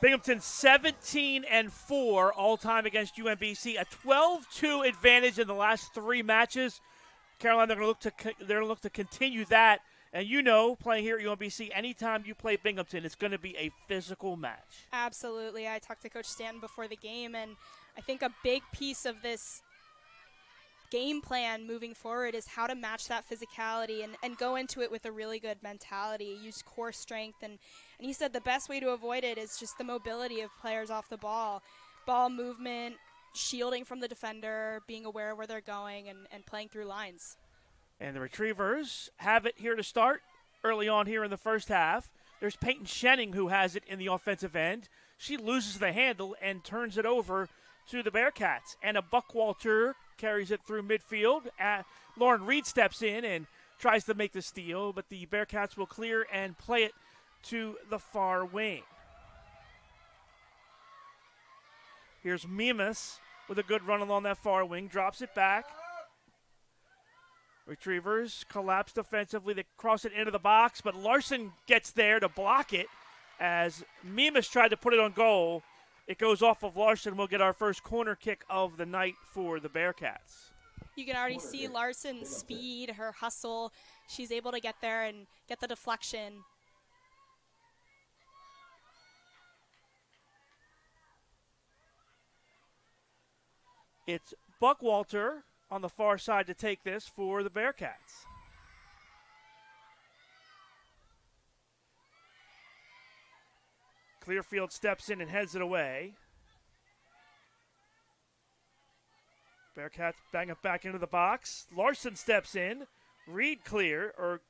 Binghamton 17-4 all-time against UMBC, a 12-2 advantage in the last 3 matches. Caroline, they're going to look to continue that. And you know, playing here at UMBC, anytime you play Binghamton, it's going to be a physical match. Absolutely. I talked to Coach Stanton before the game, and I think a big piece of this game plan moving forward is how to match that physicality and go into it with a really good mentality, use core strength. And he said the best way to avoid it is just the mobility of players off the ball movement, shielding from the defender, being aware of where they're going, and playing through lines. And the Retrievers have it here to start early on here in the first half. There's Peyton Shenning who has it in the offensive end. She loses the handle and turns it over to the Bearcats. And a Buckwalter carries it through midfield. Lauren Reed steps in and tries to make the steal, but the Bearcats will clear and play it to the far wing. Here's Mimas with a good run along that far wing, drops it back. Retrievers collapse defensively. They cross it into the box, but Larson gets there to block it as Mimas tried to put it on goal. It goes off of Larson. We'll get our first corner kick of the night for the Bearcats. You can already see Larson's speed, her hustle. She's able to get there and get the deflection. It's Buckwalter on the far side to take this for the Bearcats. Clearfield steps in and heads it away. Bearcats bang it back into the box. Larson steps in. Reed clear, or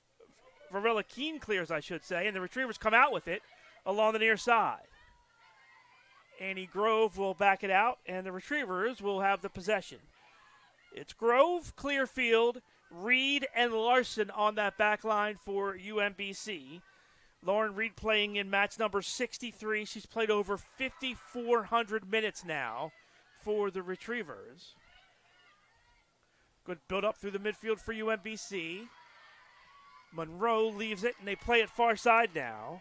Varela Keene clears, I should say, and the Retrievers come out with it along the near side. Annie Grove will back it out, and the Retrievers will have the possession. It's Grove, Clearfield, Reed, and Larson on that back line for UMBC. Lauren Reed playing in match number 63. She's played over 5,400 minutes now for the Retrievers. Good build up through the midfield for UMBC. Monroe leaves it, and they play it far side now.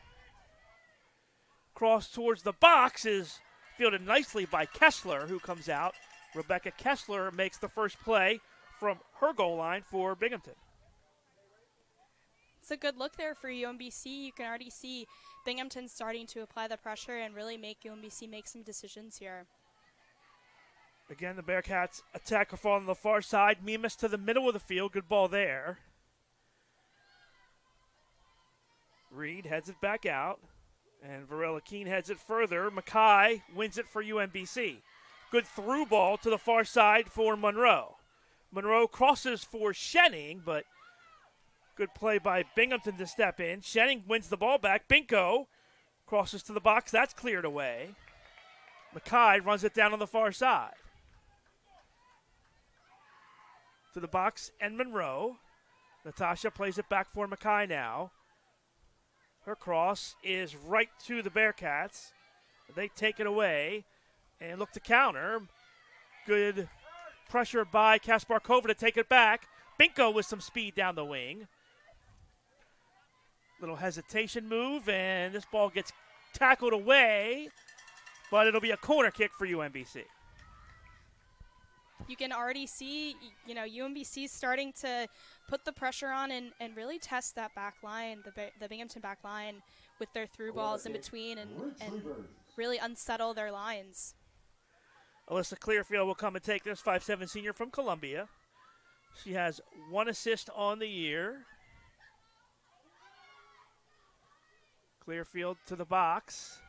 Cross towards the box is fielded nicely by Kessler, who comes out. Rebecca Kessler makes the first play from her goal line for Binghamton. It's a good look there for UMBC. You can already see Binghamton starting to apply the pressure and really make UMBC make some decisions here. Again, the Bearcats attack a fall on the far side. Mimas to the middle of the field. Good ball there. Reed heads it back out. And Varela Keene heads it further. Mackay wins it for UMBC. Good through ball to the far side for Monroe. Monroe crosses for Shenning, but good play by Binghamton to step in. Shenning wins the ball back. Binko crosses to the box. That's cleared away. Mackay runs it down on the far side. To the box and Monroe. Natasha plays it back for Mackay now. Her cross is right to the Bearcats. They take it away and look to counter. Good pressure by Kasparkova to take it back. Binko with some speed down the wing. Little hesitation move, and this ball gets tackled away, but it'll be a corner kick for UMBC. You can already see, UMBC starting to put the pressure on and really test that back line, the Binghamton back line, with their through balls in between and really unsettle their lines. Alyssa Clearfield will come and take this, 5'7" senior from Columbia. She has 1 assist on the year. Clearfield to the box.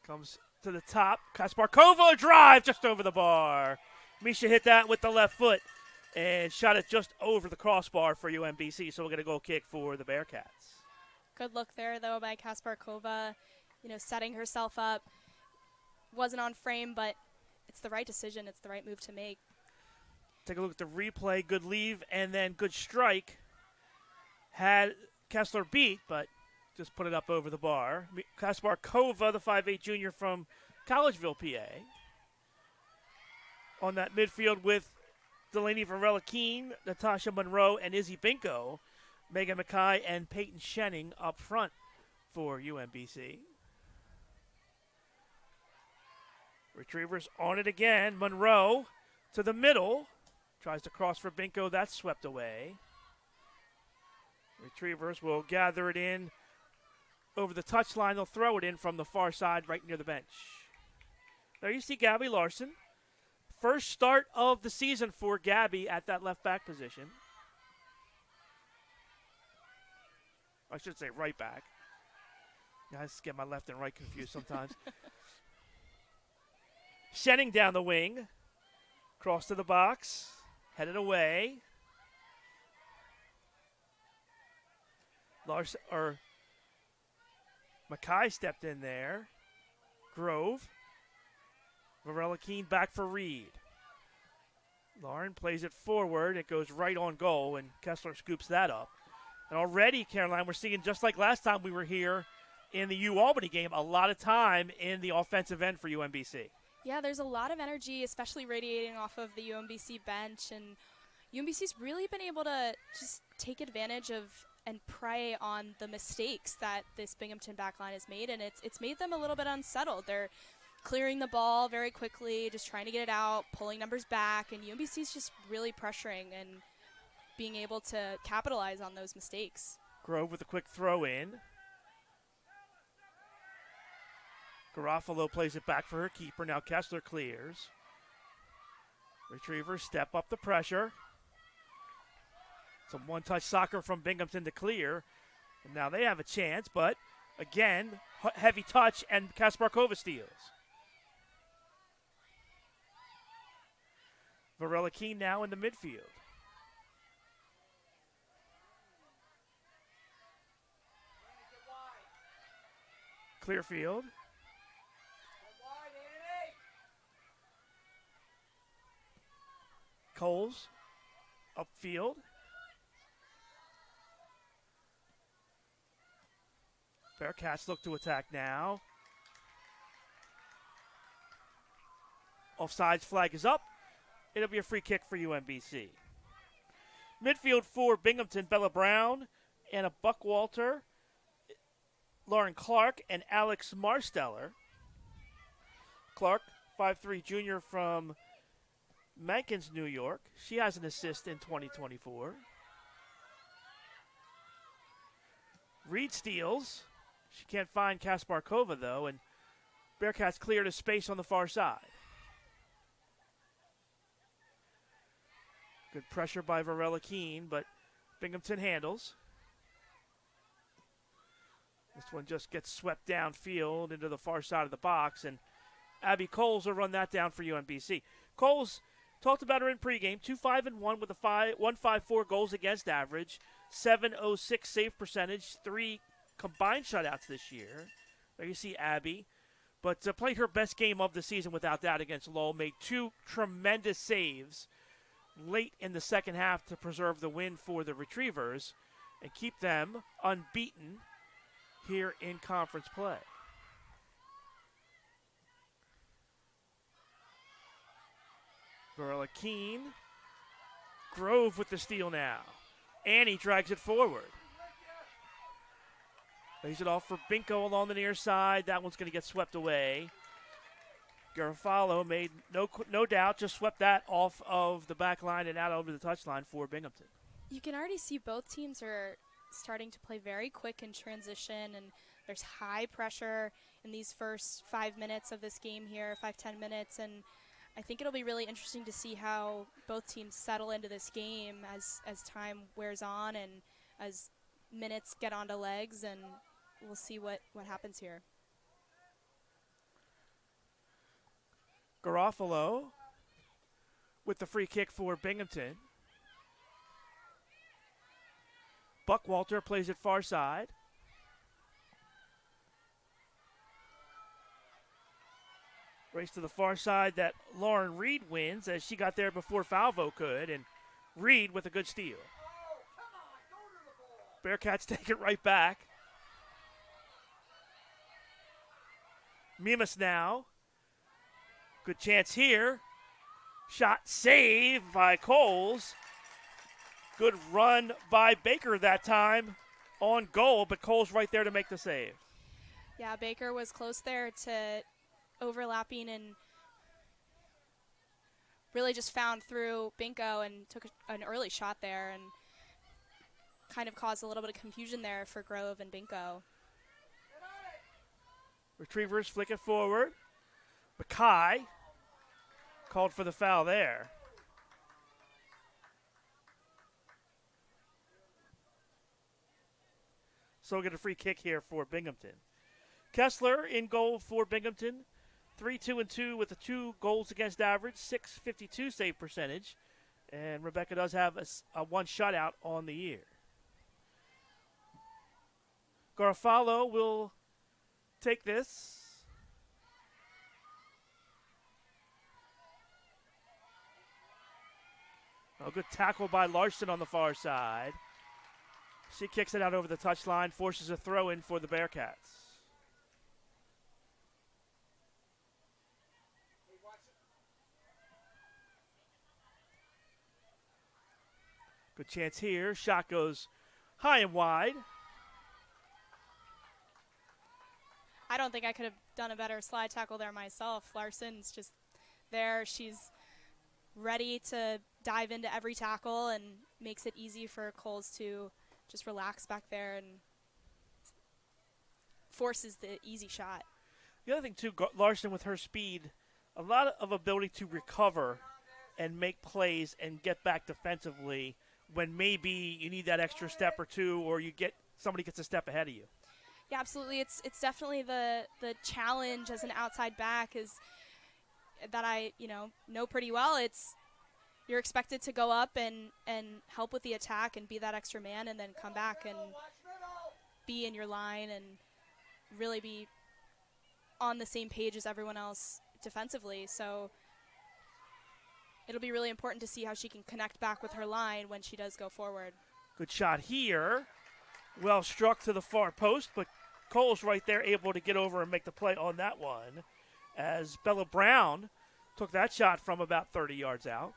Comes to the top. Kasparkova drive just over the bar. Misha hit that with the left foot and shot it just over the crossbar for UMBC, so we'll get a goal kick for the Bearcats. Good look there, though, by Kasparkova, setting herself up. Wasn't on frame, but it's the right decision. It's the right move to make. Take a look at the replay. Good leave and then good strike. Had Kessler beat, but just put it up over the bar. Kasparkova, the 5'8" junior from Collegeville, PA. On that midfield with Delaney Varela Keene, Natasha Monroe, and Izzy Binko. Megan Mackay and Peyton Shenning up front for UMBC. Retrievers on it again. Monroe to the middle. Tries to cross for Binko. That's swept away. Retrievers will gather it in over the touchline. They'll throw it in from the far side right near the bench. There you see Gabby Larson. First start of the season for Gabby at that left back position. I should say right back. I just get my left and right confused sometimes. Shenning down the wing. Cross to the box. Headed away. Mackay stepped in there. Grove. Varela Keene back for Reed. Lauren plays it forward. It goes right on goal, and Kessler scoops that up. And already, Caroline, we're seeing, just like last time we were here in the U-Albany game, a lot of time in the offensive end for UMBC. Yeah, there's a lot of energy, especially radiating off of the UMBC bench. And UMBC's really been able to just take advantage of and prey on the mistakes that this Binghamton backline has made, and it's made them a little bit unsettled. They're clearing the ball very quickly, just trying to get it out, pulling numbers back, and UMBC's just really pressuring and being able to capitalize on those mistakes. Grove with a quick throw in. Garofalo plays it back for her keeper. Now Kessler clears. Retrievers step up the pressure. Some one-touch soccer from Binghamton to clear. And now they have a chance, but again, heavy touch, and Kasparkova steals. Varela Keene now in the midfield. Clearfield. Coles upfield. Bearcats look to attack now. Offsides flag is up. It'll be a free kick for UMBC. Midfield for Binghamton, Bella Brown, Anna Buckwalter, Lauren Clark, and Alex Marsteller. Clark, 5'3" junior from Mankins, New York. She has an assist in 2024. Reed steals. She can't find Kasparkova, though, and Bearcats cleared a space on the far side. Good pressure by Varela Keene, but Binghamton handles. This one just gets swept downfield into the far side of the box, and Abby Coles will run that down for UMBC. Coles, talked about her in pregame, 2-5-1 with a 1.54 goals against average, 7.06 save percentage, 3 combined shutouts this year. There you see Abby. But played her best game of the season without doubt against Lowell. Made 2 tremendous saves late in the second half to preserve the win for the Retrievers and keep them unbeaten here in conference play. Varela Keene. Grove with the steal now. Annie drags it forward. Lays it off for Binko along the near side. That one's going to get swept away. Garofalo made no doubt, just swept that off of the back line and out over the touchline for Binghamton. You can already see both teams are starting to play very quick in transition, and there's high pressure in these first 5 minutes of this game here, 5-10 minutes, and I think it'll be really interesting to see how both teams settle into this game as time wears on and as minutes get onto legs, and we'll see what happens here. Garofalo with the free kick for Binghamton. Buckwalter plays it far side. Race to the far side that Lauren Reed wins, as she got there before Falvo could, and Reed with a good steal. Bearcats take it right back. Mimas now. Good chance here. Shot saved by Coles. Good run by Baker that time on goal, but Coles right there to make the save. Yeah, Baker was close there to overlapping and really just found through Binko and took an early shot there and kind of caused a little bit of confusion there for Grove and Binko. Retrievers flick it forward. Mackay called for the foul there. So we'll get a free kick here for Binghamton. Kessler in goal for Binghamton. 3-2-2 with the 2 goals against average, .652 save percentage. And Rebecca does have a 1 shutout on the year. Garofalo will take this. A good tackle by Larson on the far side. She kicks it out over the touchline, forces a throw in for the Bearcats. Good chance here. Shot goes high and wide. I don't think I could have done a better slide tackle there myself. Larson's just there. She's ready to dive into every tackle and makes it easy for Coles to just relax back there and forces the easy shot. The other thing, too, Larson with her speed, a lot of ability to recover and make plays and get back defensively when maybe you need that extra step or two, or somebody gets a step ahead of you. Yeah, absolutely. It's definitely the challenge as an outside back is that I know pretty well. It's you're expected to go up and help with the attack and be that extra man, and then come back and be in your line and really be on the same page as everyone else defensively. So it'll be really important to see how she can connect back with her line when she does go forward. Good shot here. Well struck to the far post, but Cole's right there able to get over and make the play on that one as Bella Brown took that shot from about 30 yards out.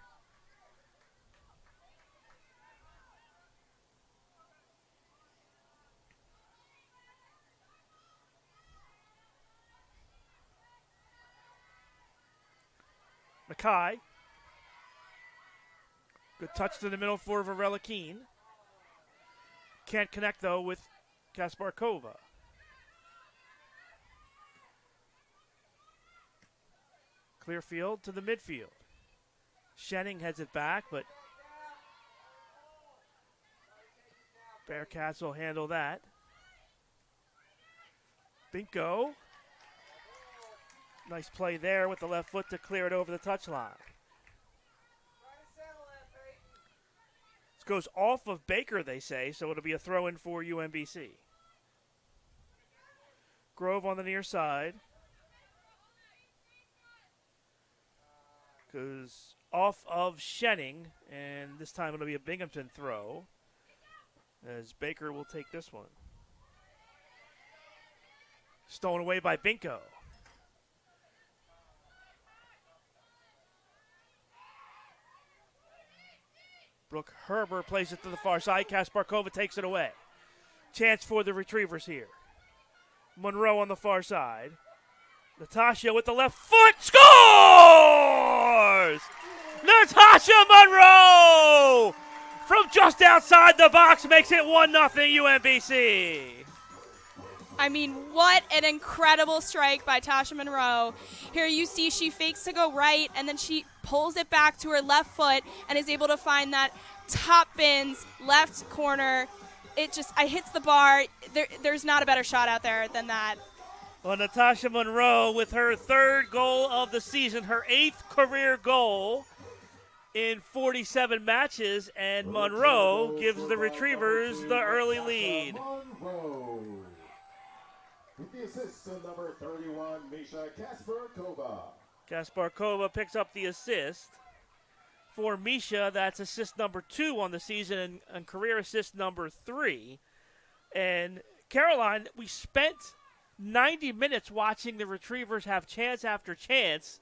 Mackay. Good touch to the middle for Varela Keene. Can't connect, though, with Kasparkova. Clear field to the midfield. Shenning heads it back, but Bearcats will handle that. Binko. Nice play there with the left foot to clear it over the touchline. This goes off of Baker, they say, so it'll be a throw-in for UMBC. Grove on the near side. Goes off of Shenning, and this time it'll be a Binghamton throw, as Baker will take this one. Stolen away by Binko. Brooke Herber plays it to the far side. Kasparkova takes it away. Chance for the Retrievers here. Monroe on the far side. Natasha with the left foot scores! Natasha Monroe from just outside the box makes it 1-0 UMBC. I mean, what an incredible strike by Tasha Monroe. Here you see she fakes to go right, and then she pulls it back to her left foot and is able to find that top bins left corner. It just hits the bar. There's not a better shot out there than that. Well, Natasha Monroe with her 3rd goal of the season, her 8th career goal in 47 matches, and Monroe gives the Retrievers the early lead. Monroe. With the assist to number 31, Misha Kasparkova. Kasparkova picks up the assist. For Misha, that's assist number 2 on the season and career assist number 3. And Caroline, we spent 90 minutes watching the Retrievers have chance after chance.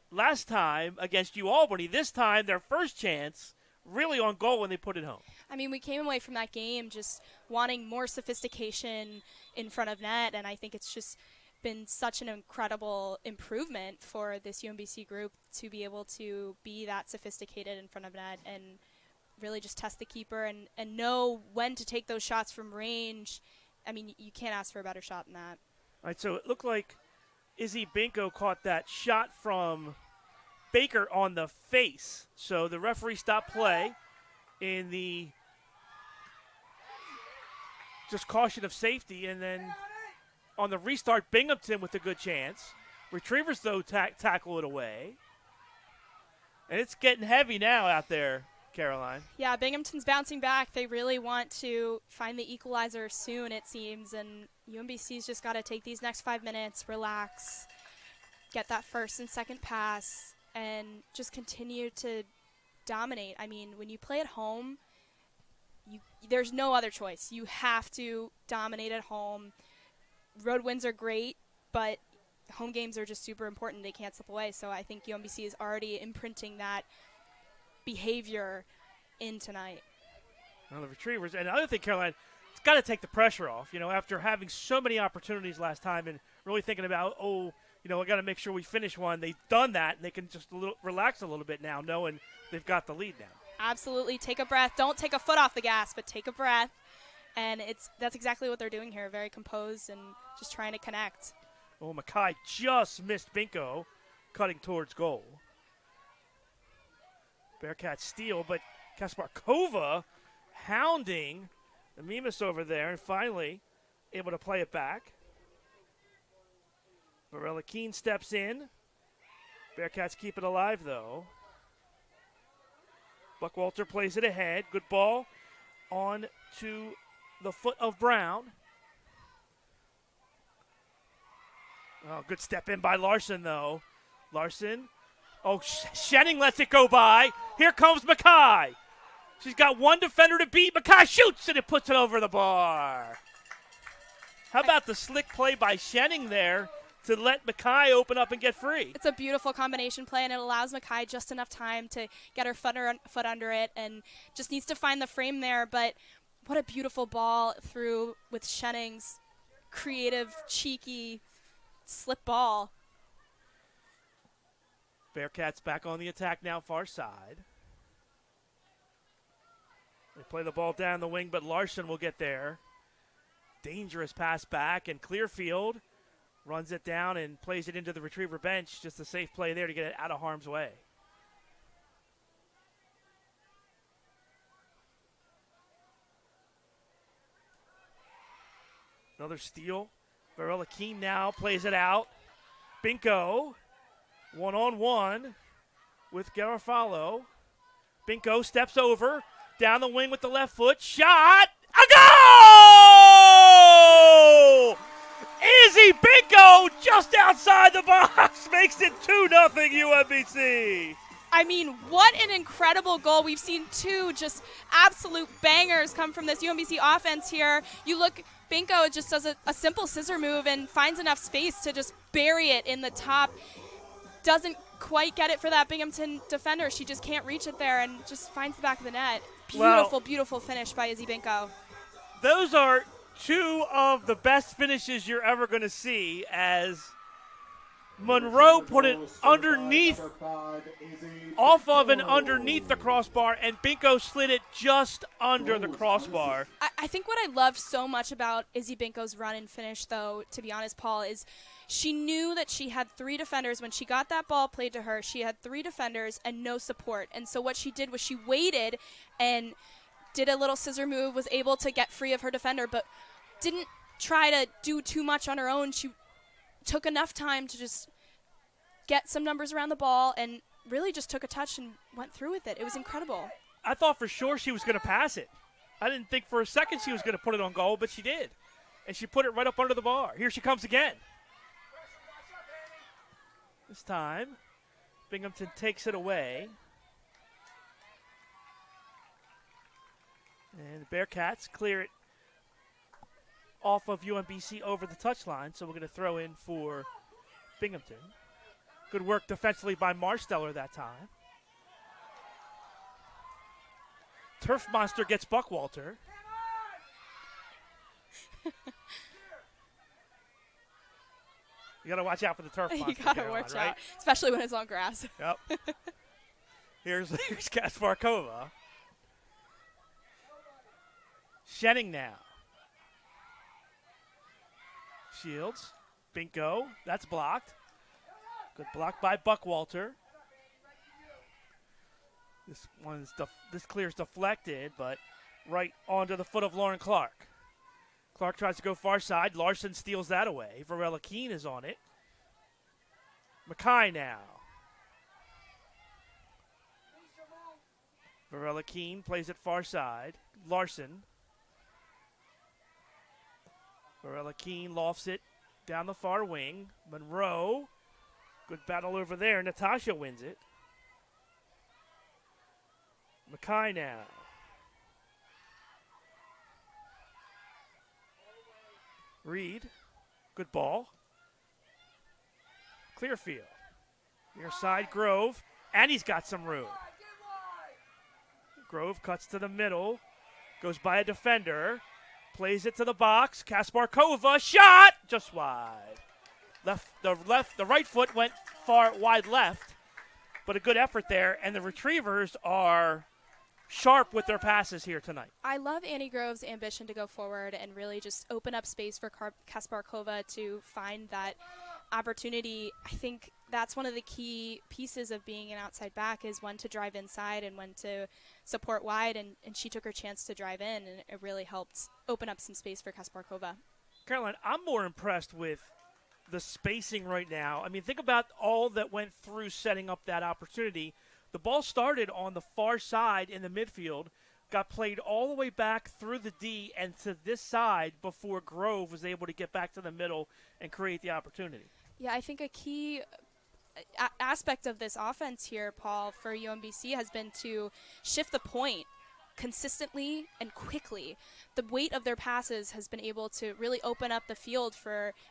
Last time against UAlbany, this time their first chance really on goal when they put it home. I mean, we came away from that game just wanting more sophistication in front of net, and I think it's just been such an incredible improvement for this UMBC group to be able to be that sophisticated in front of net and really just test the keeper and know when to take those shots from range. I mean, you can't ask for a better shot than that. All right, so it looked like Izzy Binko caught that shot from Baker on the face. So the referee stopped play in the just caution of safety, and then on the restart, Binghamton with a good chance. Retrievers, though, tackle it away. And it's getting heavy now out there, Caroline. Yeah, Binghamton's bouncing back. They really want to find the equalizer soon, it seems, and UMBC's just got to take these next 5 minutes, relax, get that first and second pass, and just continue to dominate. I mean, when you play at home, there's no other choice. You have to dominate at home. Road wins are great, but home games are just super important. They can't slip away. So I think UMBC is already imprinting that behavior in tonight. Well, the Retrievers, and another thing, Caroline, it's got to take the pressure off. You know, after having so many opportunities last time and really thinking about, I got to make sure we finish one. They've done that, and they can just relax a little bit now, knowing they've got the lead now. Absolutely. Take a breath. Don't take a foot off the gas, but take a breath. And that's exactly what they're doing here. Very composed and just trying to connect. Oh, Mackay just missed Binko, cutting towards goal. Bearcats steal, but Kasparkova hounding the Mimas over there, and finally able to play it back. Varela Keene steps in. Bearcats keep it alive, though. Buckwalter plays it ahead. Good ball on to the foot of Brown. Oh, good step in by Larson, though. Larson. Oh, Shenning lets it go by. Here comes Mackay. She's got one defender to beat. Mackay shoots, and it puts it over the bar. How about the slick play by Shenning there to let Mackay open up and get free? It's a beautiful combination play, and it allows Mackay just enough time to get her foot under it and just needs to find the frame there. But what a beautiful ball through with Shenning's creative, cheeky slip ball. Bearcats back on the attack now, far side. They play the ball down the wing, but Larson will get there. Dangerous pass back, and Clearfield runs it down and plays it into the Retriever bench. Just a safe play there to get it out of harm's way. Another steal. Varela Keene now plays it out. Binko, one-on-one with Garofalo. Binko steps over, down the wing with the left foot. Shot! A goal! Izzy Binko just outside the box makes it 2-0 UMBC. I mean, what an incredible goal. We've seen two just absolute bangers come from this UMBC offense here. You look, Binko just does a simple scissor move and finds enough space to just bury it in the top. Doesn't quite get it for that Binghamton defender. She just can't reach it there and just finds the back of the net. Beautiful, beautiful finish by Izzy Binko. Those are two of the best finishes you're ever going to see, as Monroe put it underneath, off of and underneath the crossbar, and Binko slid it just under the crossbar. I think what I love so much about Izzy Binko's run and finish, though, to be honest, Paul, is she knew that she had three defenders. When she got that ball played to her, she had three defenders and no support. And so what she did was she waited and did a little scissor move, was able to get free of her defender, but didn't try to do too much on her own. She took enough time to just get some numbers around the ball and really just took a touch and went through with it. It was incredible. I thought for sure she was going to pass it. I didn't think for a second she was going to put it on goal, but she did. And she put it right up under the bar. Here she comes again. This time, Binghamton takes it away. And the Bearcats clear it off of UMBC over the touchline, so we're going to throw in for Binghamton. Good work defensively by Marsteller that time. Turf Monster gets Buckwalter. You got to watch out for the turf monster. You got to watch out, especially when it's on grass. Yep. Here's Kasparkova. Shedding now. Shields. Binko. That's blocked. Good block by Buckwalter. This clear's deflected, but right onto the foot of Lauren Clark. Clark tries to go far side. Larson steals that away. Varela Keene is on it. Mackay now. Varela Keene plays it far side. Larson. Varela Keene lofts it down the far wing. Monroe. Good battle over there. Natasha wins it. Mackay now. Reed. Good ball. Clearfield. Near side, Grove. And he's got some room. Grove cuts to the middle. Goes by a defender. Plays it to the box. Kasparkova. Shot! Just wide. The right foot went far wide left. But a good effort there. And the Retrievers are sharp with their passes here tonight. I love Annie Grove's ambition to go forward and really just open up space for Kasparkova to find that opportunity. I think that's one of the key pieces of being an outside back is when to drive inside and when to support wide, and she took her chance to drive in, and it really helped open up some space for Kasparkova. Caroline, I'm more impressed with the spacing right now. I mean, think about all that went through setting up that opportunity. The ball started on the far side in the midfield, got played all the way back through the D and to this side before Grove was able to get back to the middle and create the opportunity. Yeah, I think a key aspect of this offense here, Paul, for UMBC has been to shift the point consistently and quickly. The weight of their passes has been able to really open up the field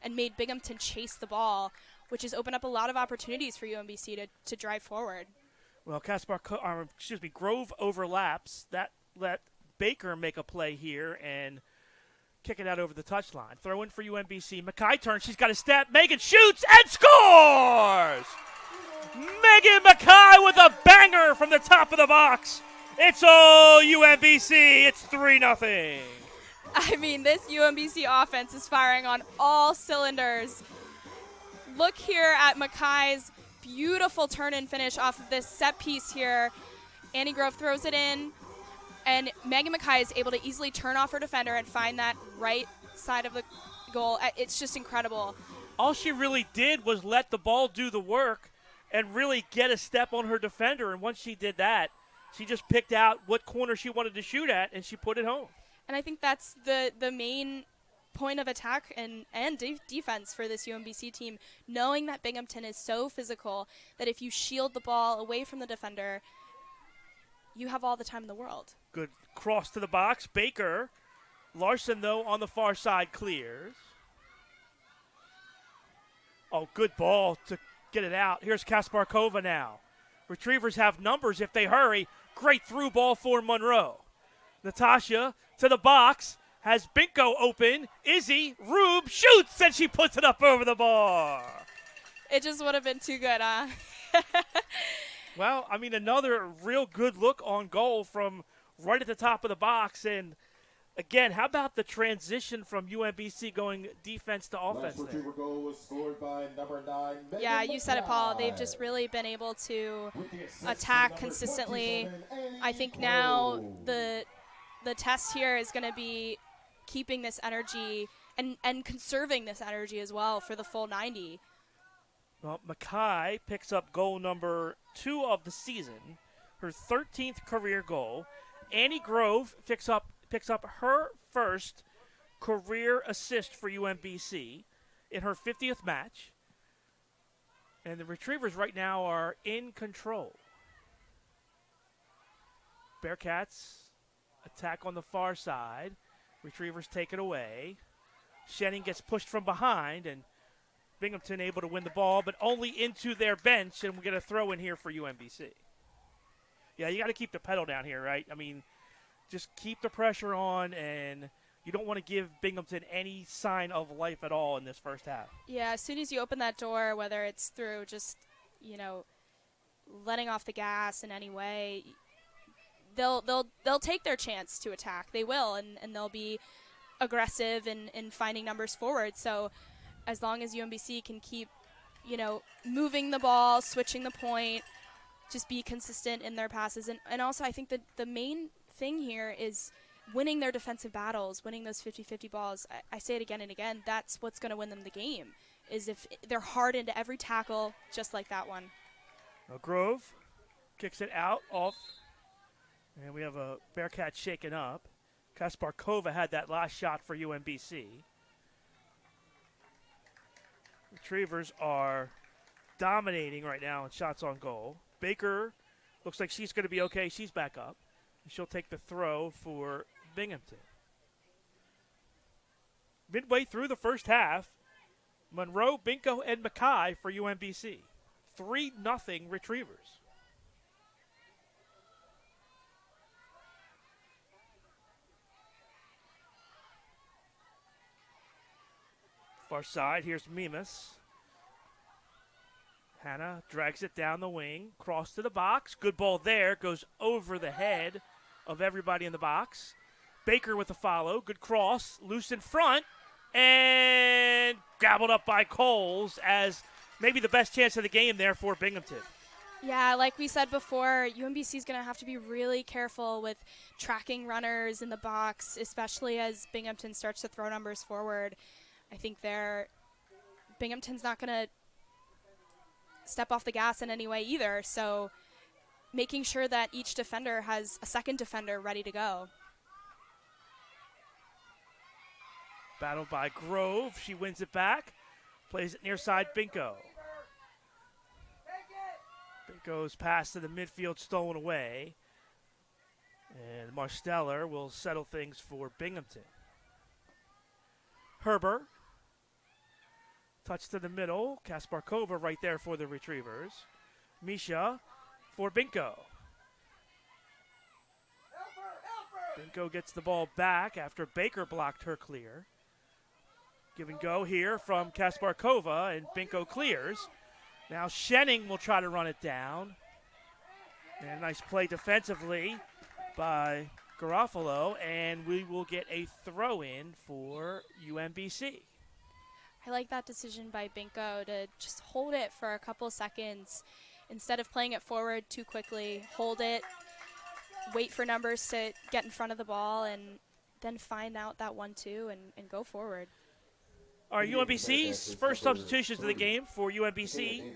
and made Binghamton chase the ball, which has opened up a lot of opportunities for UMBC to drive forward. Well, Grove overlaps. That let Baker make a play here and kick it out over the touchline. Throw in for UMBC. Mackay turns. She's got a step. Megan shoots and scores! Megan Mackay with a banger from the top of the box. It's all UMBC. It's 3-0. I mean, this UMBC offense is firing on all cylinders. Look here at Mackay's beautiful turn and finish off of this set piece here. Annie Grove throws it in, and Megan Mackay is able to easily turn off her defender and find that right side of the goal. It's just incredible. All she really did was let the ball do the work and really get a step on her defender, and once she did that, she just picked out what corner she wanted to shoot at, and she put it home. And I think that's the main point of attack and defense for this UMBC team, knowing that Binghamton is so physical that if you shield the ball away from the defender, you have all the time in the world. Good cross to the box. Baker. Larson, though, on the far side clears. Oh, good ball to get it out. Here's Kasparkova now. Retrievers have numbers if they hurry. Great through ball for Monroe. Natasha to the box. Has Binko open. Izzy, Rube shoots, and she puts it up over the bar. It just would have been too good, huh? Well, I mean, another real good look on goal from right at the top of the box. And, again, how about the transition from UMBC going defense to offense Last retriever goal was scored by number 9. Yeah, you said it, Paul. They've just really been able to attack consistently. I think now the test here is going to be keeping this energy and conserving this energy as well for the full 90. Well, Mackay picks up goal number 2 of the season, her 13th career goal. Annie Grove picks up her first career assist for UMBC in her 50th match. And the Retrievers right now are in control. Bearcats attack on the far side. Retrievers take it away. Shenning gets pushed from behind, and Binghamton able to win the ball, but only into their bench, and we get a throw in here for UMBC. Yeah, you got to keep the pedal down here, right? I mean, just keep the pressure on and You don't want to give Binghamton any sign of life at all in this first half. Yeah, as soon as you open that door, whether it's through just, letting off the gas in any way, they'll take their chance to attack. They will, and they'll be aggressive in finding numbers forward. So as long as UMBC can keep, moving the ball, switching the point, just be consistent in their passes. And also I think that the main thing here is winning their defensive battles, winning those 50-50 balls. I say it again and again, that's what's going to win them the game, is if they're hard into every tackle, just like that one. Now Grove kicks it out, off, and we have a Bearcat shaken up. Kasparkova had that last shot for UMBC. Retrievers are dominating right now in shots on goal. Baker looks like she's going to be okay. She's back up. She'll take the throw for Binghamton. Midway through the first half, Monroe, Binko, and Mackay for UMBC. 3-0 Retrievers. Far side, here's Mimas. Hannah drags it down the wing, cross to the box. Good ball there, goes over the head of everybody in the box. Baker with the follow, good cross, loose in front, and gobbled up by Coles as maybe the best chance of the game there for Binghamton. Yeah, like we said before, UMBC is going to have to be really careful with tracking runners in the box, especially as Binghamton starts to throw numbers forward. I think Binghamton's not going to step off the gas in any way either, so making sure that each defender has a second defender ready to go. Battled by Grove. She wins it back. Plays it near side Binko. Binko's pass to the midfield stolen away. And Marsteller will settle things for Binghamton. Herber. Touch to the middle. Kasparkova right there for the Retrievers. Misha for Binko. Binko gets the ball back after Baker blocked her clear. Give and go here from Kasparkova, and Binko clears. Now Schenning will try to run it down. And a nice play defensively by Garofalo, and we will get a throw-in for UMBC. I like that decision by Binko to just hold it for a couple seconds instead of playing it forward too quickly. Hold it, wait for numbers to get in front of the ball, and then find out that 1-2 and go forword. All right, UMBC's first substitutions of the game for UMBC.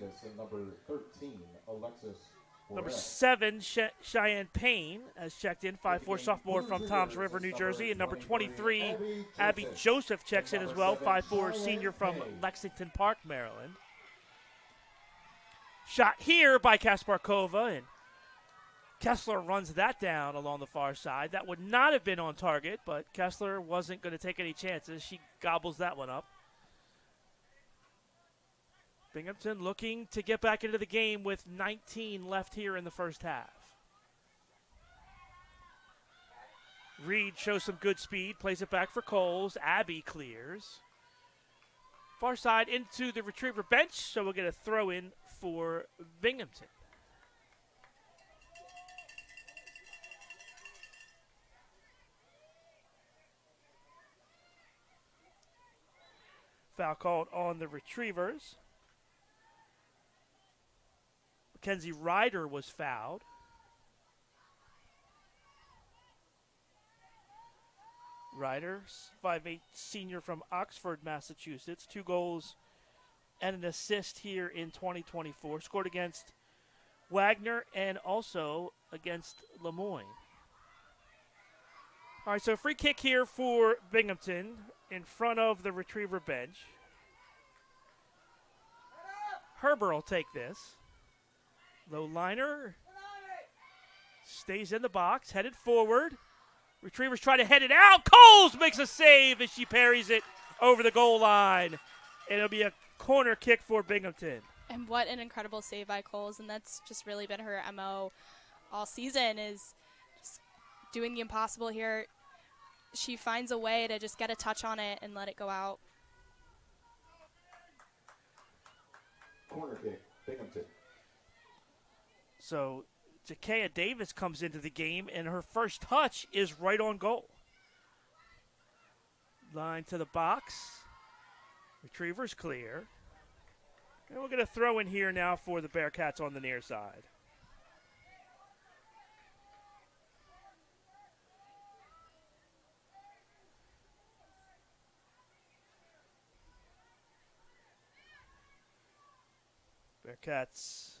Number 7, Cheyenne Payne has checked in, 5'4" sophomore from Toms River, New Jersey. And number 23, Abby Joseph checks in as well, 5'4" senior from Lexington Park, Maryland. Shot here by Kasparkova, and Kessler runs that down along the far side. That would not have been on target, but Kessler wasn't going to take any chances. She gobbles that one up. Binghamton looking to get back into the game with 19 left here in the first half. Reed shows some good speed, plays it back for Coles. Abby clears. Far side into the Retriever bench, so we'll get a throw in for Binghamton. Foul called on the Retrievers. Mackenzie Ryder was fouled. Ryder, 5'8" senior from Oxford, Massachusetts. 2 goals and an assist here in 2024. Scored against Wagner and also against Lemoyne. All right, so free kick here for Binghamton in front of the Retriever bench. Herber will take this. Low liner. Stays in the box, headed forward. Retrievers try to head it out. Coles makes a save as she parries it over the goal line. It'll be a corner kick for Binghamton. And what an incredible save by Coles, and that's just really been her MO all season, is just doing the impossible here. she finds a way to just get a touch on it and let it go out. Corner kick, Binghamton. So Jakaya Davis comes into the game, and her first touch is right on goal. Line to the box. Retriever's clear. And we're going to throw in here now for the Bearcats on the near side. Bearcats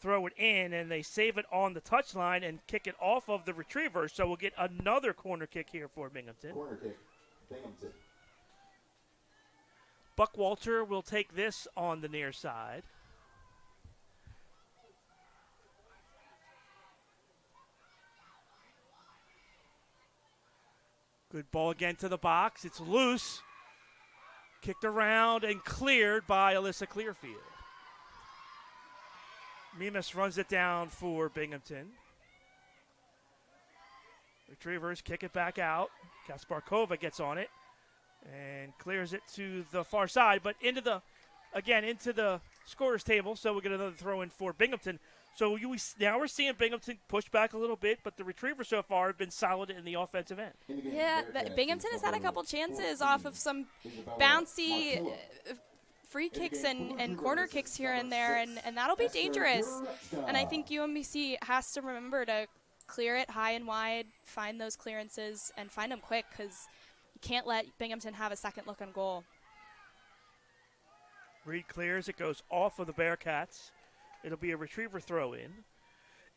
throw it in, and they save it on the touchline and kick it off of the Retriever. So we'll get another corner kick here for Binghamton. Corner kick, Binghamton. Buckwalter will take this on the near side. Good ball again to the box. It's loose. Kicked around and cleared by Alyssa Clearfield. Mimas runs it down for Binghamton. Retrievers kick it back out. Kasparkova gets on it and clears it to the far side, but into the scorer's table. So we'll get another throw in for Binghamton. So now we're seeing Binghamton push back a little bit, but the Retrievers so far have been solid in the offensive end. Yeah, Binghamton has had a couple chances off of some bouncy free kicks and corner kicks here and there, and that'll be dangerous. And I think UMBC has to remember to clear it high and wide, find those clearances, and find them quick, because you can't let Binghamton have a second look on goal. Reed clears. It goes off of the Bearcats. It'll be a Retriever throw-in.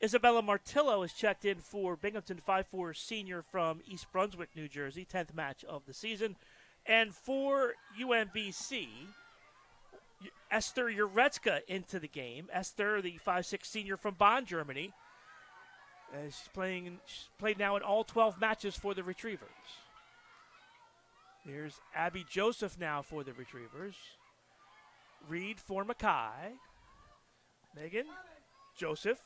Isabella Martillo is checked in for Binghamton, 5'4" senior from East Brunswick, New Jersey, 10th match of the season. And for UMBC, Esther Uretska into the game. Esther, the 5'6" senior from Bonn, Germany. She's played now in all 12 matches for the Retrievers. Here's Abby Joseph now for the Retrievers. Reed for Mackay. Megan, Joseph.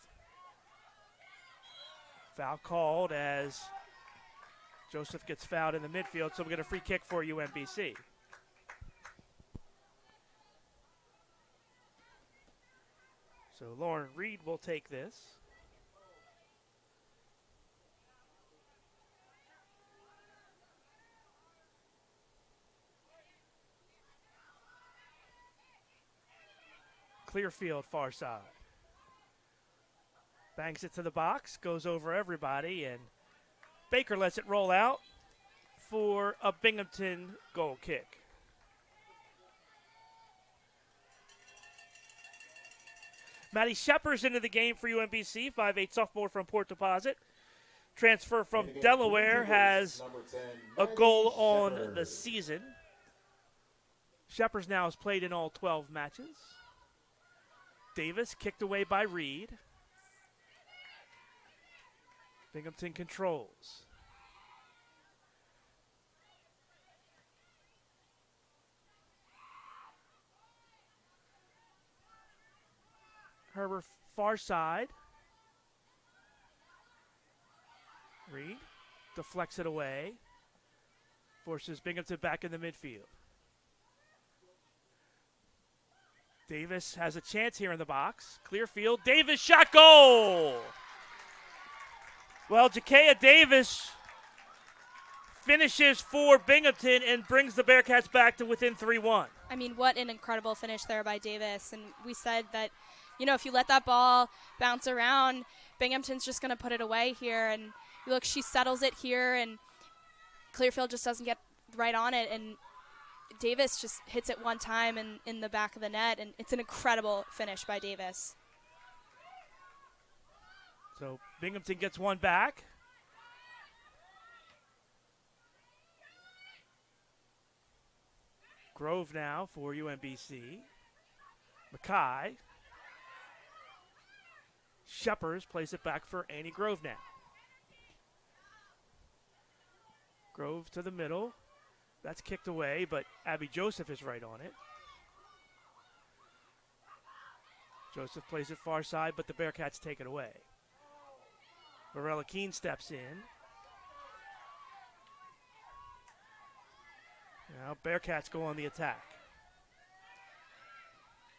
Foul called as Joseph gets fouled in the midfield, so we get a free kick for UMBC. So Lauren Reed will take this. Clearfield far side. Bangs it to the box, goes over everybody, and Baker lets it roll out for a Binghamton goal kick. Maddie Shepard's into the game for UMBC, 5'8" sophomore from Port Deposit. Transfer from Delaware, has a goal on the season. Shepard's now has played in all 12 matches. Davis kicked away by Reed. Binghamton controls. Herbert far side. Reed deflects it away. Forces Binghamton back in the midfield. Davis has a chance here in the box. Clearfield. Davis shot, goal! Well, Jakaya Davis finishes for Binghamton and brings the Bearcats back to within 3-1. I mean, what an incredible finish there by Davis. And we said that, you know, if you let that ball bounce around, Binghamton's just going to put it away here. And look, she settles it here, and Clearfield just doesn't get right on it. And Davis just hits it one time in the back of the net, and it's an incredible finish by Davis. So Binghamton gets one back. Grove now for UMBC. Mackay. Shepard plays it back for Annie Grove now. Grove to the middle. That's kicked away, but Abby Joseph is right on it. Joseph plays it far side, but the Bearcats take it away. Varela Keene steps in. Now Bearcats go on the attack.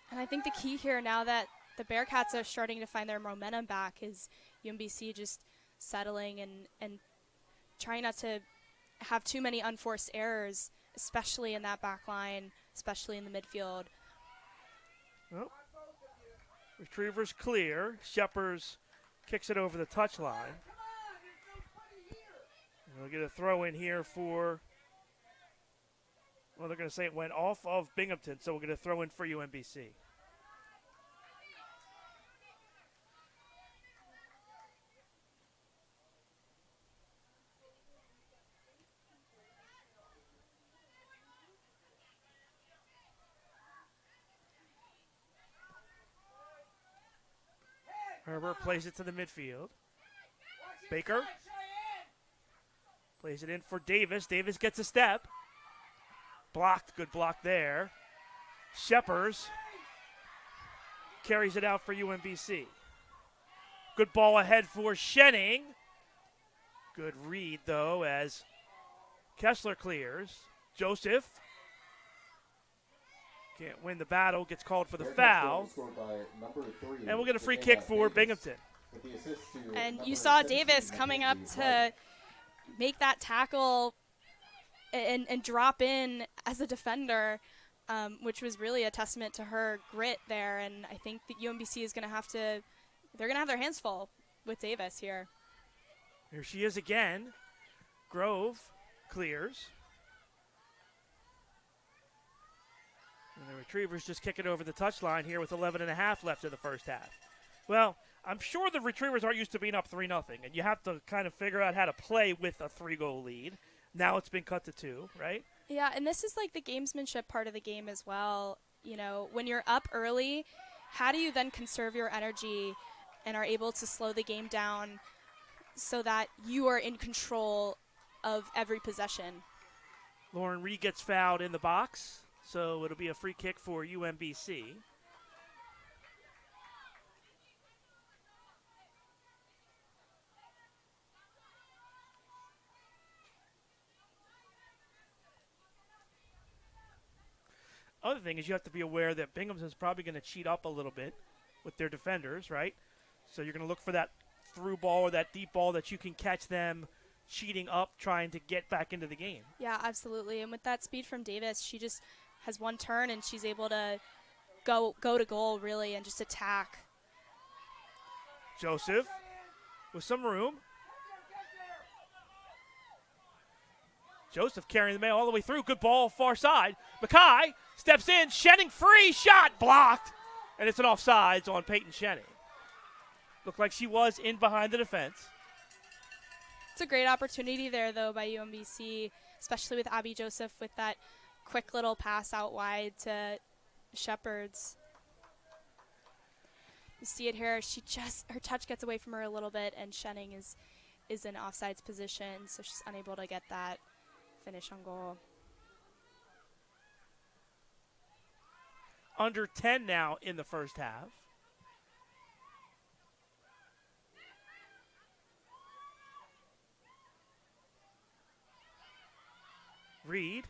And I think the key here, now that the Bearcats are starting to find their momentum back, is UMBC just settling and trying not to have too many unforced errors, especially in that back line, especially in the midfield. Well, retrievers clear. Shepers kicks it over the touchline. We'll get a throw in here for, well, they're going to say it went off of Binghamton, so we're going to throw in for UMBC. Herbert plays it to the midfield. Baker plays it in for Davis. Davis gets a step. Blocked, good block there. Shepers carries it out for UMBC. Good ball ahead for Shenning. Good read, though, as Kessler clears. Joseph can't win the battle, gets called for the foul. And we'll get a free kick for Binghamton. And you saw Davis coming up to make that tackle and drop in as a defender, which was really a testament to her grit there. And I think that UMBC is going to have to, they're going to have their hands full with Davis here. Here she is again. Grove clears. And the Retrievers just kick it over the touchline here with 11.5 left in the first half. Well, I'm sure the Retrievers aren't used to being up 3-0, and you have to kind of figure out how to play with a 3-goal lead. Now it's been cut to 2, right? Yeah, and this is like the gamesmanship part of the game as well. You know, when you're up early, how do you then conserve your energy and are able to slow the game down so that you are in control of every possession? Lauren Reed gets fouled in the box, so it'll be a free kick for UMBC. Other thing is you have to be aware that Binghamton's probably going to cheat up a little bit with their defenders, right? So you're going to look for that through ball or that deep ball that you can catch them cheating up, trying to get back into the game. Yeah, absolutely. And with that speed from Davis, she just has one turn and she's able to go to goal, really, and just attack. Joseph with some room. Joseph carrying the mail all the way through. Good ball, far side. Mackay steps in. Shenning free. Shot blocked. And it's an offsides on Peyton Shenning. Looked like she was in behind the defense. It's a great opportunity there, though, by UMBC, especially with Abby Joseph with that quick little pass out wide to Shepherds. You see it here. Her touch gets away from her a little bit, and Shenning is in offsides position, so she's unable to get that finish on goal. Under 10 now in the first half. Reed.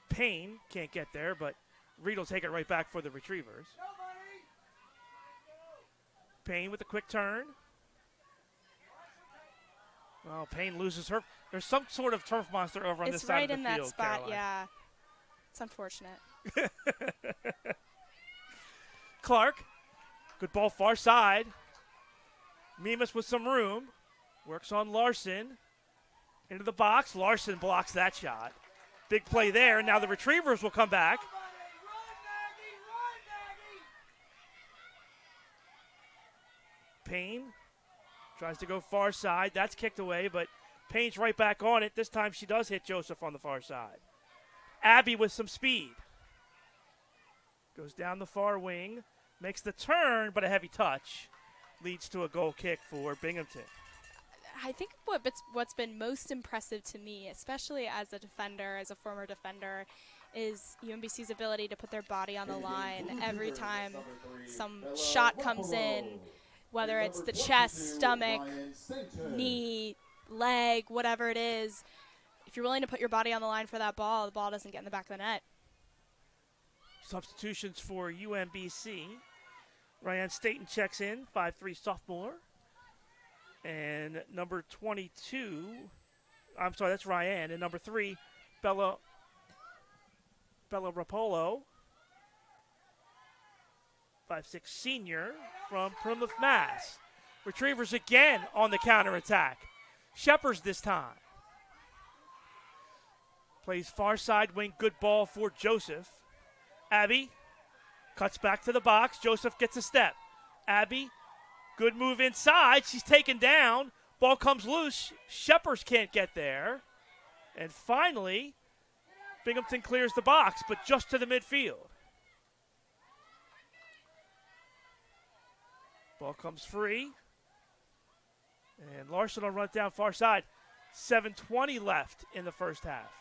Payne can't get there, but Reed will take it right back for the Retrievers. Payne with a quick turn. Well, Payne loses her. There's some sort of turf monster over on this side of the field. It's right in that spot, Caroline. yeah. It's unfortunate. Clark, good ball far side. Mimas with some room. Works on Larson. Into the box. Larson blocks that shot. Big play there. Now the Retrievers will come back. Payne tries to go far side. That's kicked away, but Payne's right back on it. This time she does hit Joseph on the far side. Abby with some speed. Goes down the far wing. Makes the turn, but a heavy touch. Leads to a goal kick for Binghamton. I think what's been most impressive to me, especially as a defender, as a former defender, is UMBC's ability to put their body on the line every time some shot comes in, whether it's the chest, stomach, knee, leg, whatever it is. If if you're willing to put your body on the line for that ball, the ball doesn't get in the back of the net. Substitutions for UMBC. Ryan Staten checks in, 5'3" sophomore. And number 22, I'm sorry, that's Ryan. And number 3, Bella Rapolo, 5'6" senior from Plymouth, Mass. Retrievers again on the counterattack. Shepherds this time. Plays far side wing, good ball for Joseph. Abby cuts back to the box. Joseph gets a step. Abby, good move inside. She's taken down. Ball comes loose. Shepherds can't get there. And finally, Binghamton clears the box, but just to the midfield. Ball comes free. And Larson will run it down far side. 7:20 left in the first half.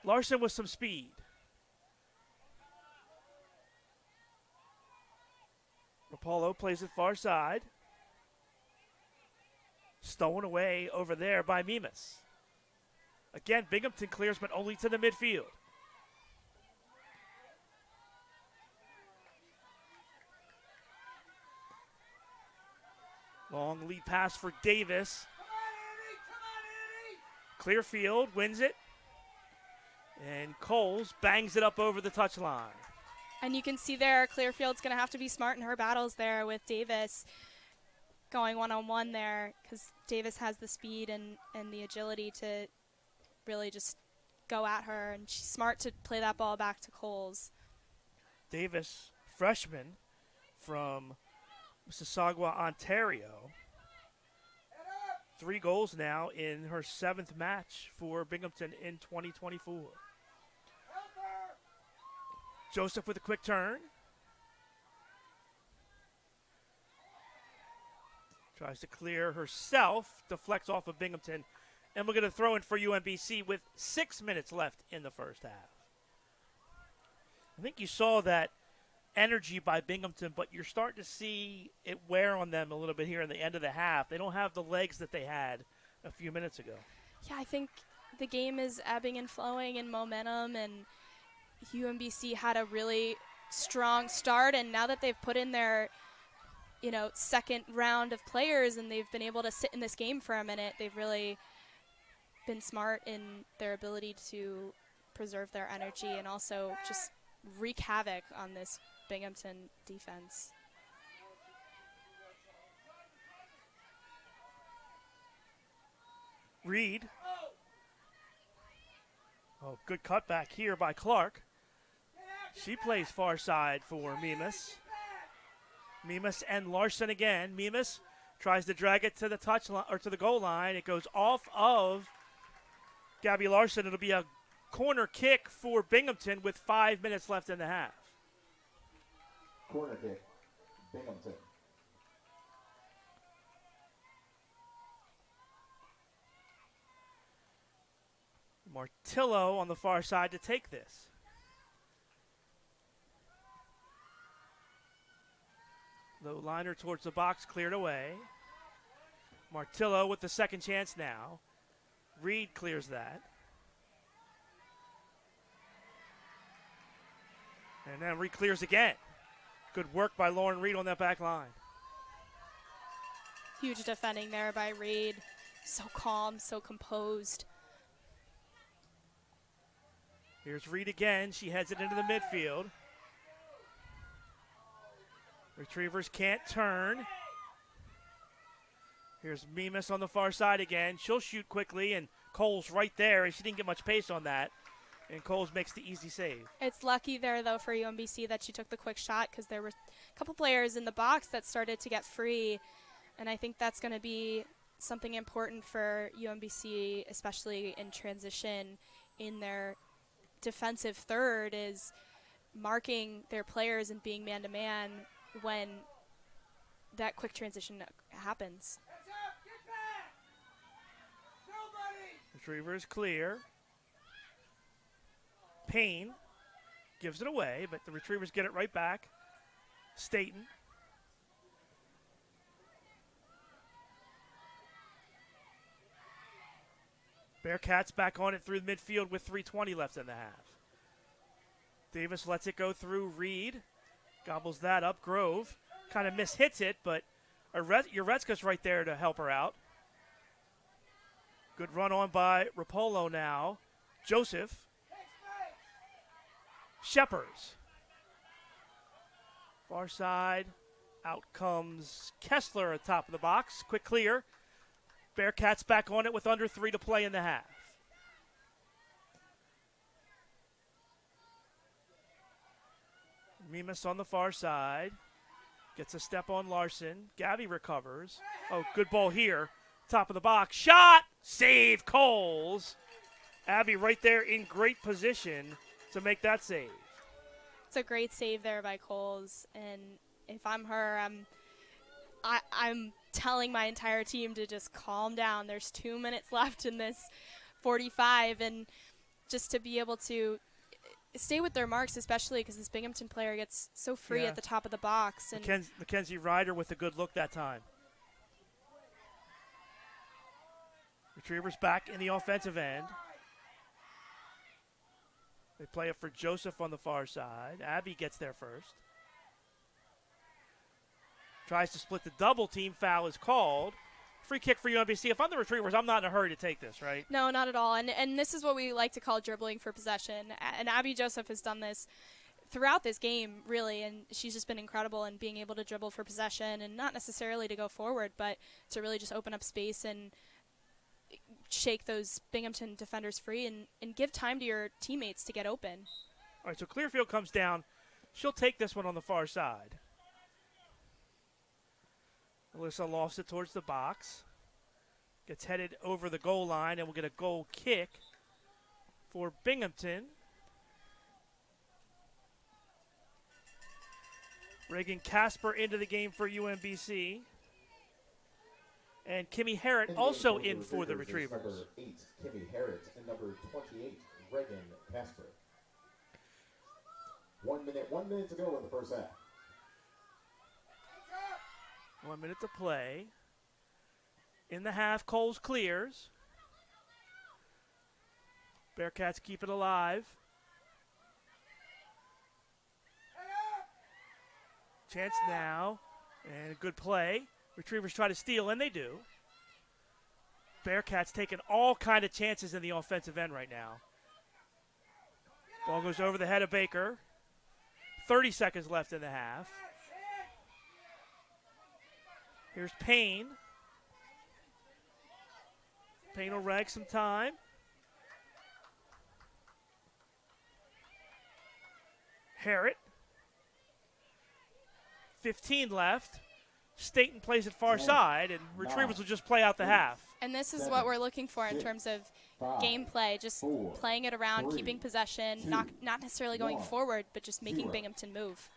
Larson with some speed. Rapolo plays it far side. Stolen away over there by Mimas. Again, Binghamton clears, but only to the midfield. Long lead pass for Davis. Clearfield wins it. And Coles bangs it up over the touchline. And you can see there, Clearfield's going to have to be smart in her battles there with Davis going one-on-one there, because Davis has the speed and the agility to really just go at her, and she's smart to play that ball back to Coles. Davis, freshman from Mississauga, Ontario. 3 goals now in her 7th match for Binghamton in 2024. Joseph with a quick turn. Tries to clear herself, deflects off of Binghamton, and we're going to throw in for UMBC with 6 minutes left in the first half. I think you saw that energy by Binghamton, but you're starting to see it wear on them a little bit here in the end of the half. They don't have the legs that they had a few minutes ago. Yeah, I think the game is ebbing and flowing in momentum, and UMBC had a really strong start, and now that they've put in their second round of players and they've been able to sit in this game for a minute, they've really been smart in their ability to preserve their energy and also just wreak havoc on this Binghamton defense. Reed. Oh, good cutback here by Clark. She plays far side for Mimas. Mimas and Larson again. Mimas tries to drag it to the touch line or to the goal line. It goes off of Gabby Larson. It'll be a corner kick for Binghamton with 5 minutes left in the half. Corner kick, Binghamton. Martillo on the far side to take this. Low liner towards the box, cleared away. Martillo with the second chance now. Reed clears that. And then Reed clears again. Good work by Lauren Reed on that back line. Huge defending there by Reed. So calm, so composed. Here's Reed again. She heads it into the midfield. Retrievers can't turn. Here's Mimas on the far side again. She'll shoot quickly, and Cole's right there, and she didn't get much pace on that. And Coles makes the easy save. It's lucky there, though, for UMBC that she took the quick shot, because there were a couple players in the box that started to get free. And I think that's going to be something important for UMBC, especially in transition in their defensive third, is marking their players and being man-to-man when that quick transition happens. Retriever is clear. Payne gives it away, but the Retrievers get it right back. Staten. Bearcats back on it through the midfield with 3:20 left in the half. Davis lets it go through Reed. Gobbles that up. Grove kind of mishits it, but Uretska's right there to help her out. Good run on by Rapolo now. Joseph. Sheppers. Far side. Out comes Kessler at top of the box. Quick clear. Bearcats back on it with under 3 to play in the half. Mimas on the far side. Gets a step on Larson. Gabby recovers. Oh, good ball here. Top of the box. Shot! Save Coles. Abby right there in great position to make that save. It's a great save there by Coles. And if I'm her, I'm telling my entire team to just calm down. There's 2 minutes left in this 45. And just to be able to stay with their marks, especially because this Binghamton player gets so free at the top of the box. And Mackenzie Ryder with a good look that time. Retrievers back in the offensive end. They play it for Joseph on the far side. Abby gets there first. Tries to split the double team. Foul is called. Free kick for UMBC. If I'm the Retrievers, I'm not in a hurry to take this, right? No, not at all. And this is what we like to call dribbling for possession. And Abby Joseph has done this throughout this game, really, and she's just been incredible in being able to dribble for possession and not necessarily to go forward, but to really just open up space and shake those Binghamton defenders free and give time to your teammates to get open. All right, so Clearfield comes down. She'll take this one on the far side. Alyssa lofts it towards the box. Gets headed over the goal line, and we'll get a goal kick for Binghamton. Reagan Casper into the game for UMBC. And Kimmy Harrett also in for the Retrievers. Number 8, Kimmy Harrett, and number 28, Reagan Casper. 1 minute to go in the first half. 1 minute to play. In the half, Coles clears. Bearcats keep it alive. Chance now, and a good play. Retrievers try to steal, and they do. Bearcats taking all kind of chances in the offensive end right now. Ball goes over the head of Baker. 30 seconds left in the half. Here's Payne. Payne will rag some time. Harrett. 15 left. Staten plays it far side, and Retrievers will just play out the half. And this is what we're looking for in terms of gameplay, just playing it around, keeping possession, not necessarily going forward, but just making Binghamton move.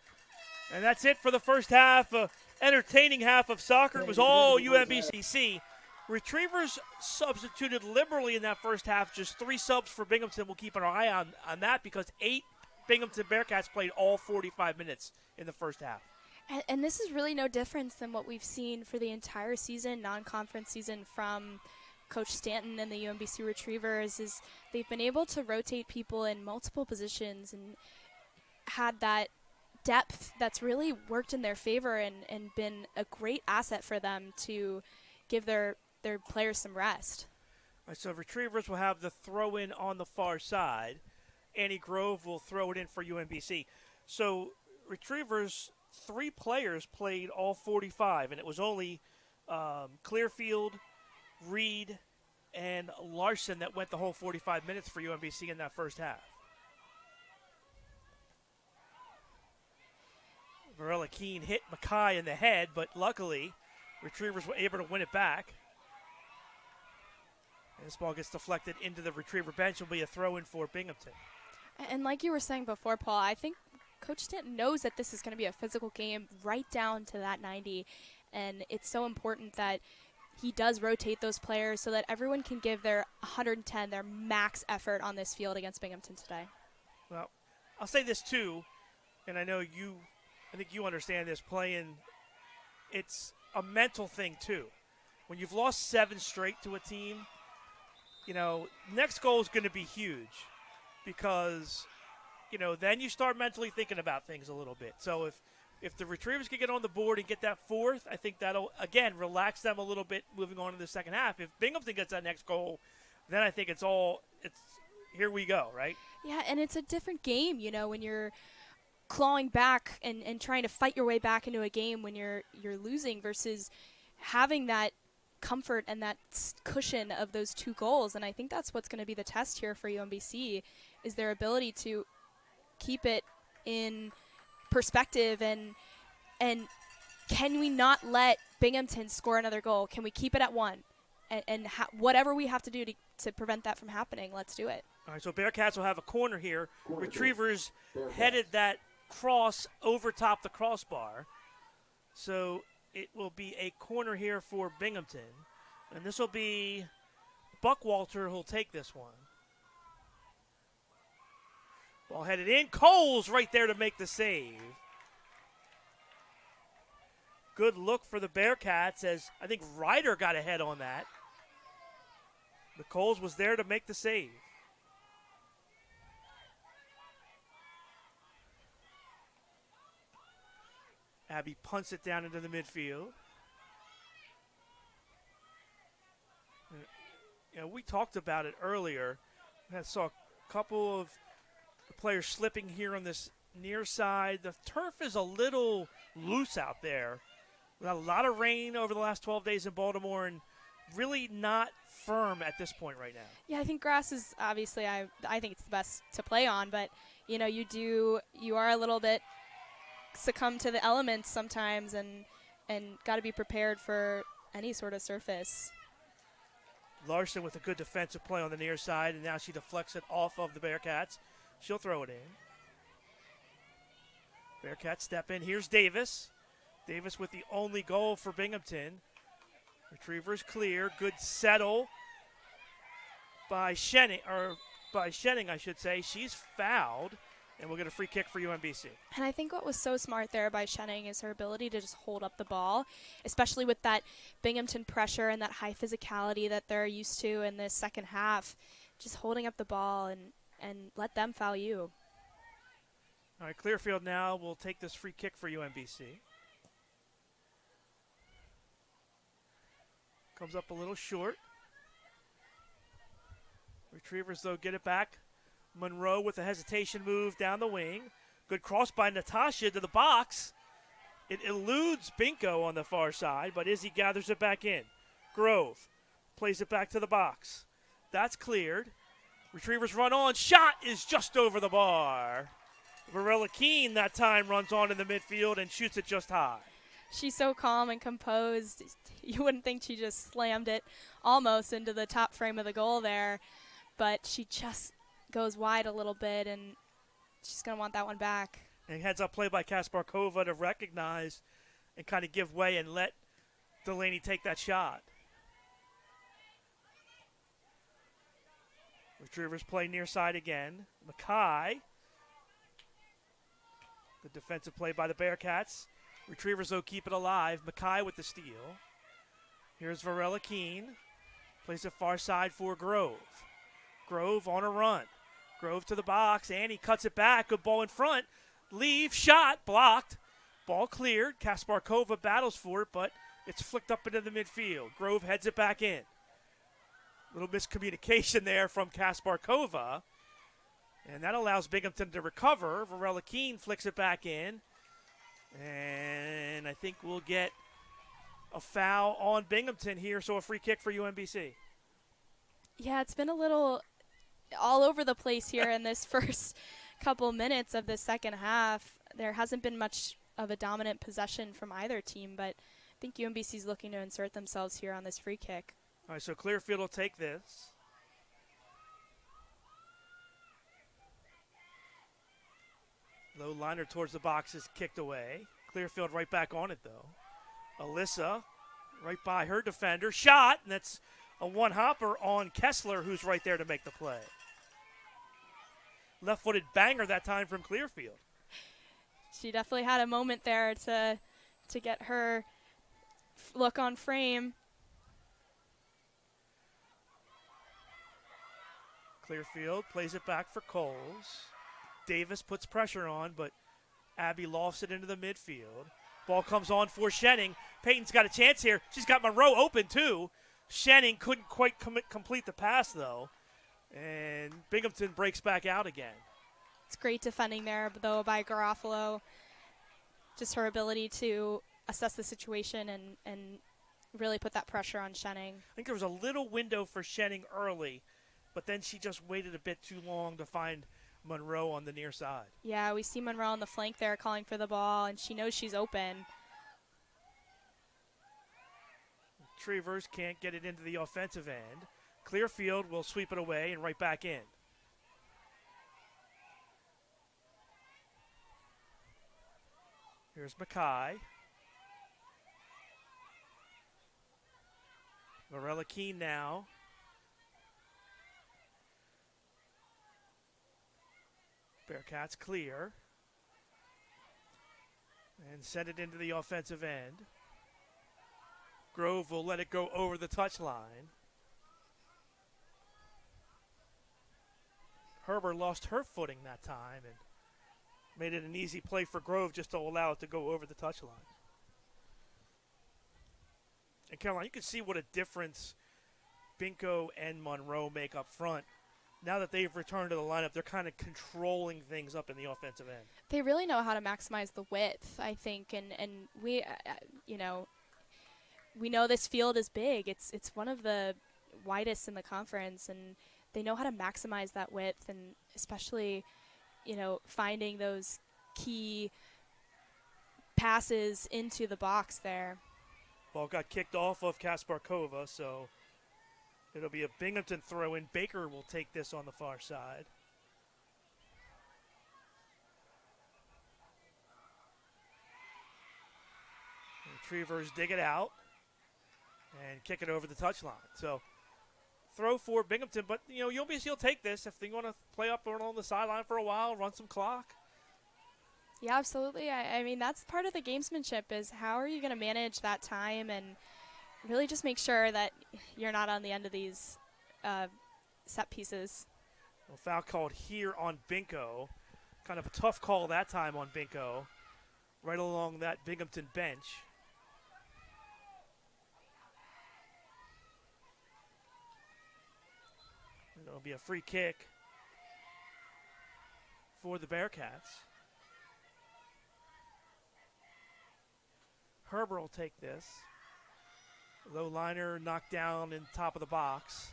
And that's it for the first half, entertaining half of soccer. It was all UMBC. Retrievers substituted liberally in that first half, just 3 subs for Binghamton. We'll keep an eye on that because 8 Binghamton Bearcats played all 45 minutes in the first half. And this is really no difference than what we've seen for the entire season, non-conference season, from Coach Stanton and the UMBC Retrievers. Is they've been able to rotate people in multiple positions and had that depth that's really worked in their favor and been a great asset for them to give their players some rest. All right, so Retrievers will have the throw-in on the far side. Annie Grove will throw it in for UMBC. So Retrievers, 3 players played all 45, and it was only Clearfield, Reed, and Larson that went the whole 45 minutes for UMBC in that first half. Varela Keene hit Mackay in the head, but luckily Retrievers were able to win it back. And this ball gets deflected into the Retriever bench. It'll be a throw-in for Binghamton. And like you were saying before, Paul, I think Coach Stanton knows that this is going to be a physical game right down to that 90, and it's so important that he does rotate those players so that everyone can give their 110, their max effort on this field against Binghamton today. Well, I'll say this too, and I think you understand this, playing, it's a mental thing too. When you've lost 7 straight to a team, next goal is going to be huge because, then you start mentally thinking about things a little bit. So if the Retrievers can get on the board and get that fourth, I think that'll, again, relax them a little bit moving on to the second half. If Binghamton gets that next goal, then I think it's here we go, right? Yeah, and it's a different game, when you're clawing back and trying to fight your way back into a game when you're losing versus having that comfort and that cushion of those 2 goals. And I think that's what's going to be the test here for UMBC is their ability to keep it in perspective and can we not let Binghamton score another goal? Can we keep it at 1? And whatever we have to do to prevent that from happening, let's do it. All right, so Bearcats will have a corner here. Retrievers headed that cross over top the crossbar. So it will be a corner here for Binghamton. And this will be Buckwalter who'll take this one. Ball headed in. Coles right there to make the save. Good look for the Bearcats as I think Ryder got ahead on that. But Coles was there to make the save. Abby punts it down into the midfield. We talked about it earlier. I saw a couple of the players slipping here on this near side. The turf is a little loose out there. We got a lot of rain over the last 12 days in Baltimore and really not firm at this point right now. Yeah, I think grass is obviously, I think it's the best to play on, but, you are a little bit succumb to the elements sometimes and got to be prepared for any sort of surface. Larson with a good defensive play on the near side, and now she deflects it off of the Bearcats. She'll throw it in. Bearcats step in. Here's Davis. Davis with the only goal for Binghamton. Retrievers clear. Good settle by Shenning, I should say. She's fouled, and we'll get a free kick for UMBC. And I think what was so smart there by Shenning is her ability to just hold up the ball, especially with that Binghamton pressure and that high physicality that they're used to in this second half. Just holding up the ball and let them foul you. All right, Clearfield now will take this free kick for UMBC. Comes up a little short. Retrievers, though, get it back. Monroe with a hesitation move down the wing. Good cross by Natasha to the box. It eludes Binko on the far side, but Izzy gathers it back in. Grove plays it back to the box. That's cleared. Retrievers run on. Shot is just over the bar. Varela Keene that time runs on in the midfield and shoots it just high. She's so calm and composed. You wouldn't think she just slammed it almost into the top frame of the goal there, but she just goes wide a little bit, and she's going to want that one back. And heads up play by Kasparkova to recognize and kind of give way and let Delaney take that shot. Retrievers play near side again. Mackay. Good defensive play by the Bearcats. Retrievers, though, keep it alive. Mackay with the steal. Here's Varela Keene. Plays it far side for Grove. Grove on a run. Grove to the box. Annie cuts it back. Good ball in front. Leave. Shot. Blocked. Ball cleared. Kasparkova battles for it, but it's flicked up into the midfield. Grove heads it back in. Little miscommunication there from Kasparkova. And that allows Binghamton to recover. Varela Keene flicks it back in. And I think we'll get a foul on Binghamton here, so a free kick for UMBC. Yeah, it's been a little all over the place here in this first couple minutes of the second half. There hasn't been much of a dominant possession from either team, but I think UMBC's looking to insert themselves here on this free kick. All right, so Clearfield will take this. Low liner towards the box is kicked away. Clearfield right back on it, though. Alyssa right by her defender. Shot, and that's a one-hopper on Kessler, who's right there to make the play. Left-footed banger that time from Clearfield. She definitely had a moment there to get her look on frame. Clearfield plays it back for Coles. Davis puts pressure on, but Abby lofts it into the midfield. Ball comes on for Shenning. Peyton's got a chance here. She's got Monroe open too. Shenning couldn't quite complete the pass though. And Binghamton breaks back out again. It's great defending there, though, by Garofalo. Just her ability to assess the situation and really put that pressure on Shenning. I think there was a little window for Shenning early, but then she just waited a bit too long to find Monroe on the near side. Yeah, we see Monroe on the flank there calling for the ball, and she knows she's open. Retrievers can't get it into the offensive end. Clearfield will sweep it away and right back in. Here's Mackay. Lorella Keene now. Bearcats clear. And send it into the offensive end. Grove will let it go over the touchline. Herber lost her footing that time and made it an easy play for Grove just to allow it to go over the touchline. And Caroline, you can see what a difference Binko and Monroe make up front. Now that they've returned to the lineup, they're kind of controlling things up in the offensive end. They really know how to maximize the width, I think, and we, we know this field is big. It's one of the widest in the conference, and they know how to maximize that width, and especially, finding those key passes into the box there. Ball got kicked off of Kasparkova, so it'll be a Binghamton throw in. Baker will take this on the far side. Retrievers dig it out and kick it over the touchline. So throw for Binghamton, but UMBC will take this if they want to play up on the sideline for a while, run some clock. Yeah, absolutely. I mean, that's part of the gamesmanship, is how are you going to manage that time and really just make sure that you're not on the end of these set pieces. Well, foul called here on Binko. Kind of a tough call that time on Binko, right along that Binghamton bench. And it'll be a free kick for the Bearcats. Herber will take this. Low liner knocked down in top of the box.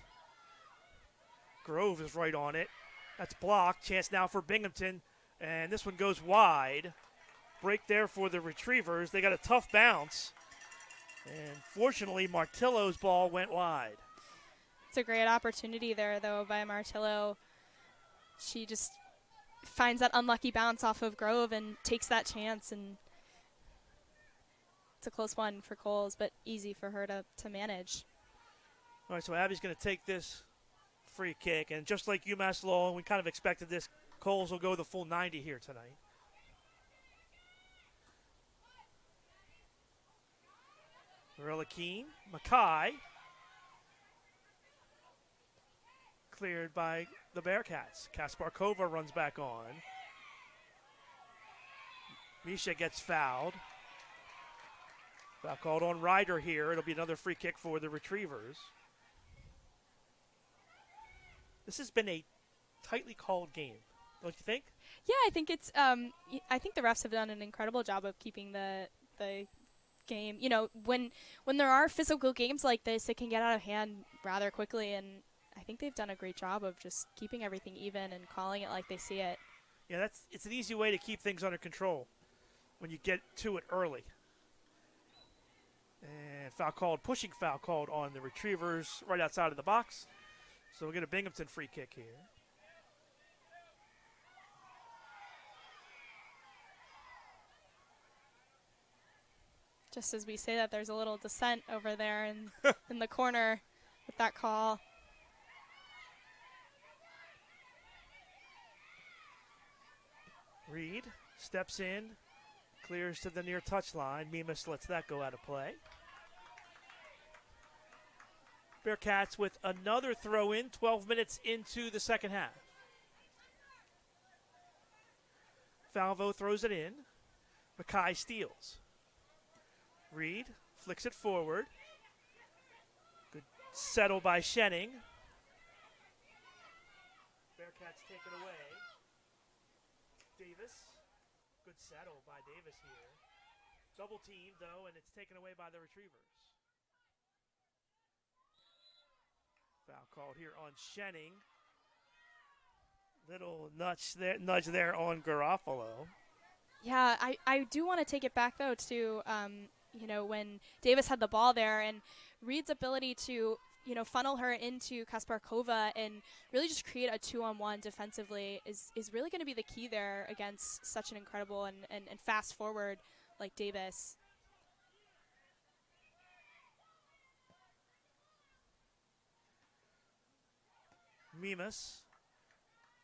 Grove is right on it. That's blocked. Chance now for Binghamton. And this one goes wide. Break there for the Retrievers. They got a tough bounce. And fortunately, Martillo's ball went wide. It's a great opportunity there, though, by Martillo. She just finds that unlucky bounce off of Grove and takes that chance, and it's a close one for Coles, but easy for her to manage. All right, so Abby's going to take this free kick, and just like UMass Lowell, we kind of expected this, Coles will go the full 90 here tonight. Lorella Keene, Mackay. Cleared by the Bearcats. Kasparkova runs back on. Misha gets fouled. Foul called on Ryder here. It'll be another free kick for the Retrievers. This has been a tightly called game, don't you think? Yeah, I think it's. I think the refs have done an incredible job of keeping the game. When there are physical games like this, it can get out of hand rather quickly, and I think they've done a great job of just keeping everything even and calling it like they see it. Yeah, it's an easy way to keep things under control when you get to it early. And pushing foul called on the Retrievers right outside of the box. So we'll get a Binghamton free kick here. Just as we say that, there's a little dissent over there in the corner with that call. Reed steps in, clears to the near touchline. Mimas lets that go out of play. Bearcats with another throw in, 12 minutes into the second half. Falvo throws it in. Mackay steals. Reed flicks it forward. Good settle by Shenning. Bearcats take it away. Davis. Good settle by Davis here. Double team, though, and it's taken away by the Retrievers. Foul called here on Shenning. Little nudge there on Garofalo. Yeah, I do want to take it back, though, to, when Davis had the ball there and Reed's ability to, funnel her into Kasparkova and really just create a 2-on-1 defensively is really going to be the key there against such an incredible and fast forward like Davis. Mimas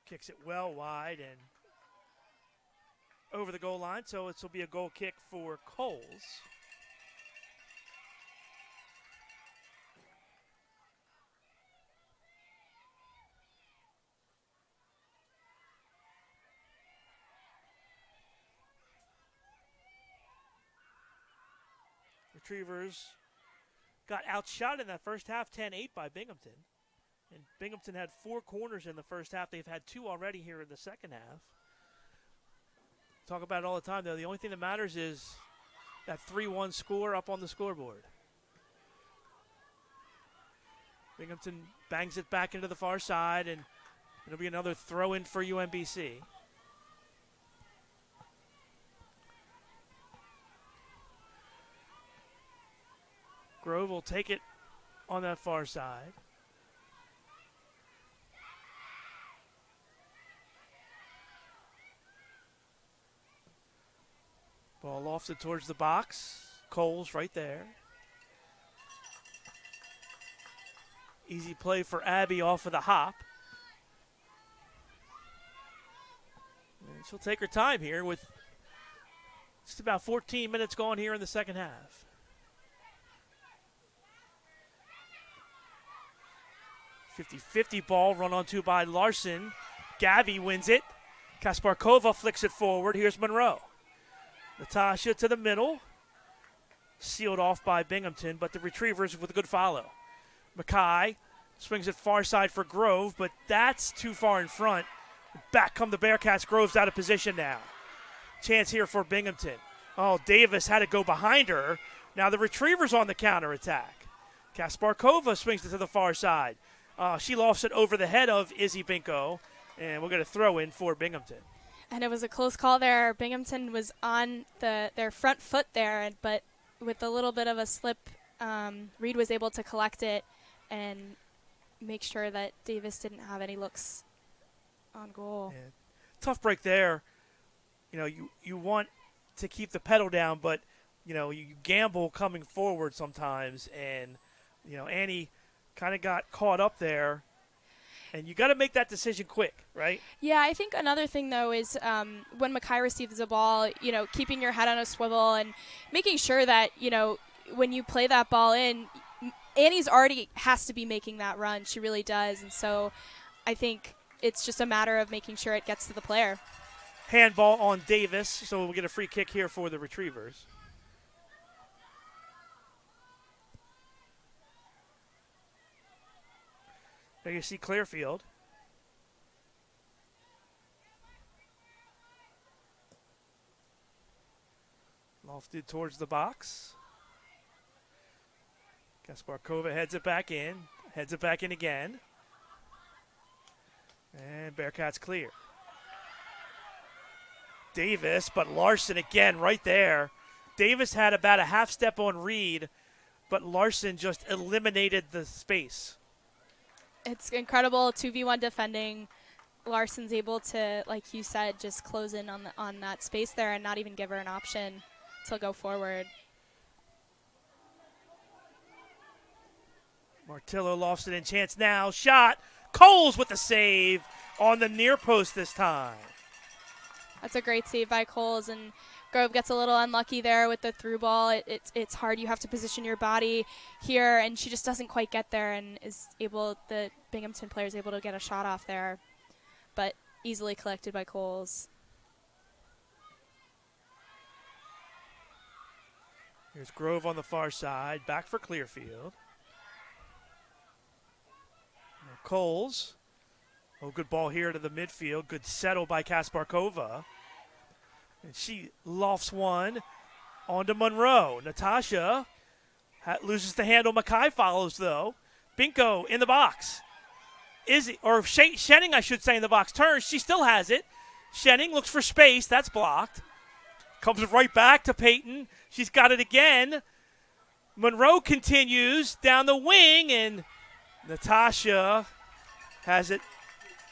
kicks it well wide and over the goal line, so this will be a goal kick for Coles. Retrievers got outshot in that first half, 10-8 by Binghamton. And Binghamton had 4 corners in the first half. They've had 2 already here in the second half. Talk about it all the time, though. The only thing that matters is that 3-1 score up on the scoreboard. Binghamton bangs it back into the far side, and it'll be another throw-in for UMBC. Grove will take it on that far side. Ball lofted towards the box. Coles right there. Easy play for Abby off of the hop. And she'll take her time here with just about 14 minutes gone here in the second half. 50-50 ball run onto by Larson. Gabby wins it. Kasparkova flicks it forward. Here's Monroe. Natasha to the middle. Sealed off by Binghamton, but the Retrievers with a good follow. Mackay swings it far side for Grove, but that's too far in front. Back come the Bearcats. Grove's out of position now. Chance here for Binghamton. Oh, Davis had to go behind her. Now the Retrievers on the counterattack. Kasparkova swings it to the far side. She lofts it over the head of Izzy Binko, and we'll get a throw in for Binghamton. And it was a close call there. Binghamton was on their front foot there, but with a little bit of a slip, Reed was able to collect it and make sure that Davis didn't have any looks on goal. Yeah. Tough break there. You want to keep the pedal down, but you gamble coming forward sometimes, and Annie kind of got caught up there. And you got to make that decision quick, right? Yeah, I think another thing, though, is when Mackay receives the ball, keeping your head on a swivel and making sure that, when you play that ball in, Annie's already has to be making that run. She really does. And so I think it's just a matter of making sure it gets to the player. Handball on Davis, so we'll get a free kick here for the Retrievers. There you see Clearfield. Lofted towards the box. Kasparkova heads it back in. Heads it back in again. And Bearcats clear. Davis, but Larson again right there. Davis had about a half step on Reed, but Larson just eliminated the space. It's incredible 2v1 defending. Larson's able to, like you said, just close in on that space there and not even give her an option to go forward. Martillo lofts it in, chance now. Shot. Coles with the save on the near post this time. That's a great save by Coles, and Grove gets a little unlucky there with the through ball. It's hard. You have to position your body here, and she just doesn't quite get there, and the Binghamton player is able to get a shot off there, but easily collected by Coles. Here's Grove on the far side, back for Clearfield. Now Coles. Oh, good ball here to the midfield. Good settle by Kasparkova. And she lofts one onto Monroe. Natasha loses the handle. Mackay follows, though. Binko in the box. Shenning, I should say, in the box. Turns. She still has it. Shenning looks for space. That's blocked. Comes right back to Peyton. She's got it again. Monroe continues down the wing, and Natasha has it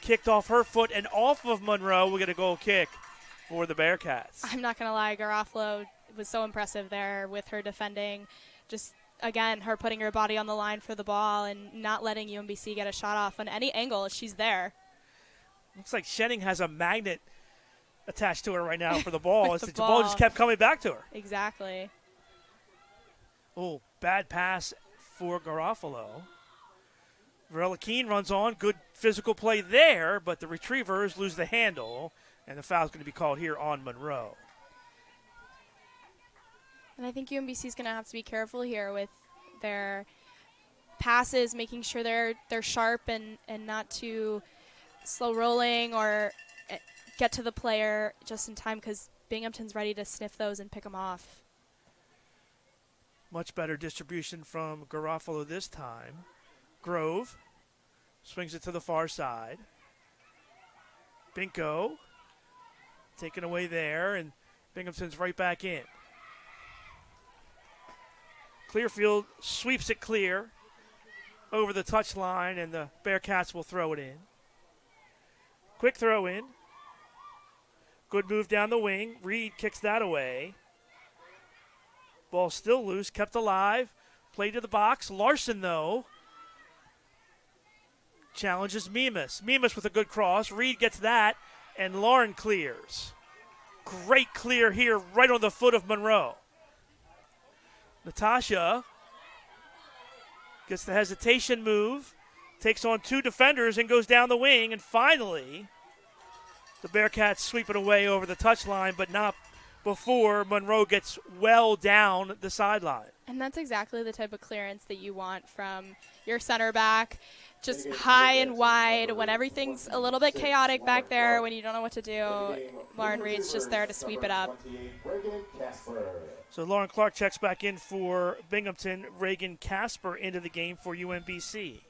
kicked off her foot and off of Monroe. We'll get a goal kick for the Bearcats. I'm not going to lie, Garofalo was so impressive there with her defending. Just, again, her putting her body on the line for the ball and not letting UMBC get a shot off on any angle. She's there. Looks like Shenning has a magnet attached to her right now for the ball. The ball just kept coming back to her. Exactly. Oh, bad pass for Garofalo. Varela Keene runs on. Good physical play there, but the Retrievers lose the handle, and the foul's going to be called here on Monroe. And I think UMBC is going to have to be careful here with their passes, making sure they're sharp and not too slow rolling or get to the player just in time, because Binghamton's ready to sniff those and pick them off. Much better distribution from Garofalo this time. Grove swings it to the far side. Binko taken away there, and Binghamton's right back in. Clearfield sweeps it clear over the touchline, and the Bearcats will throw it in. Quick throw in. Good move down the wing. Reed kicks that away. Ball still loose, kept alive. Play to the box. Larson, though, challenges Mimas. Mimas with a good cross. Reed gets that, and Lauren clears. Great clear here right on the foot of Monroe. Natasha gets the hesitation move, takes on two defenders and goes down the wing, and finally the Bearcats sweep it away over the touchline, but not before Monroe gets well down the sideline. And that's exactly the type of clearance that you want from your center back. Just high and wide when everything's a little bit chaotic back there, when you don't know what to do. Lauren Reed's just there to sweep it up. So Lauren Clark checks back in for Binghamton. Reagan Casper into the game for UMBC.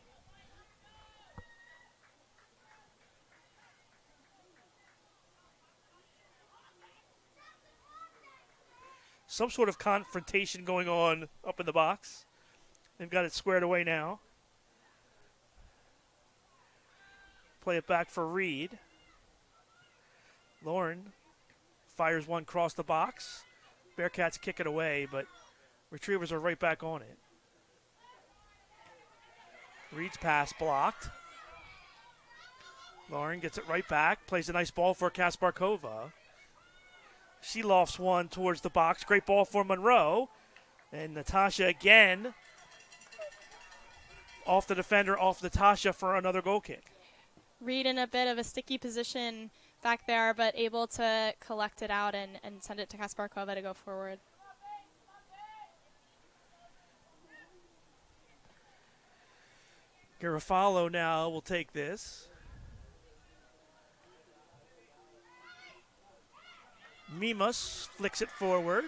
Some sort of confrontation going on up in the box. They've got it squared away now. Play it back for Reed. Lauren fires one across the box. Bearcats kick it away, but Retrievers are right back on it. Reed's pass blocked. Lauren gets it right back. Plays a nice ball for Kasparkova. She lofts one towards the box. Great ball for Monroe. And Natasha again off the defender, off Natasha for another goal kick. Reed in a bit of a sticky position back there, but able to collect it out and send it to Kasparkova to go forward. Garofalo now will take this. Mimas flicks it forward.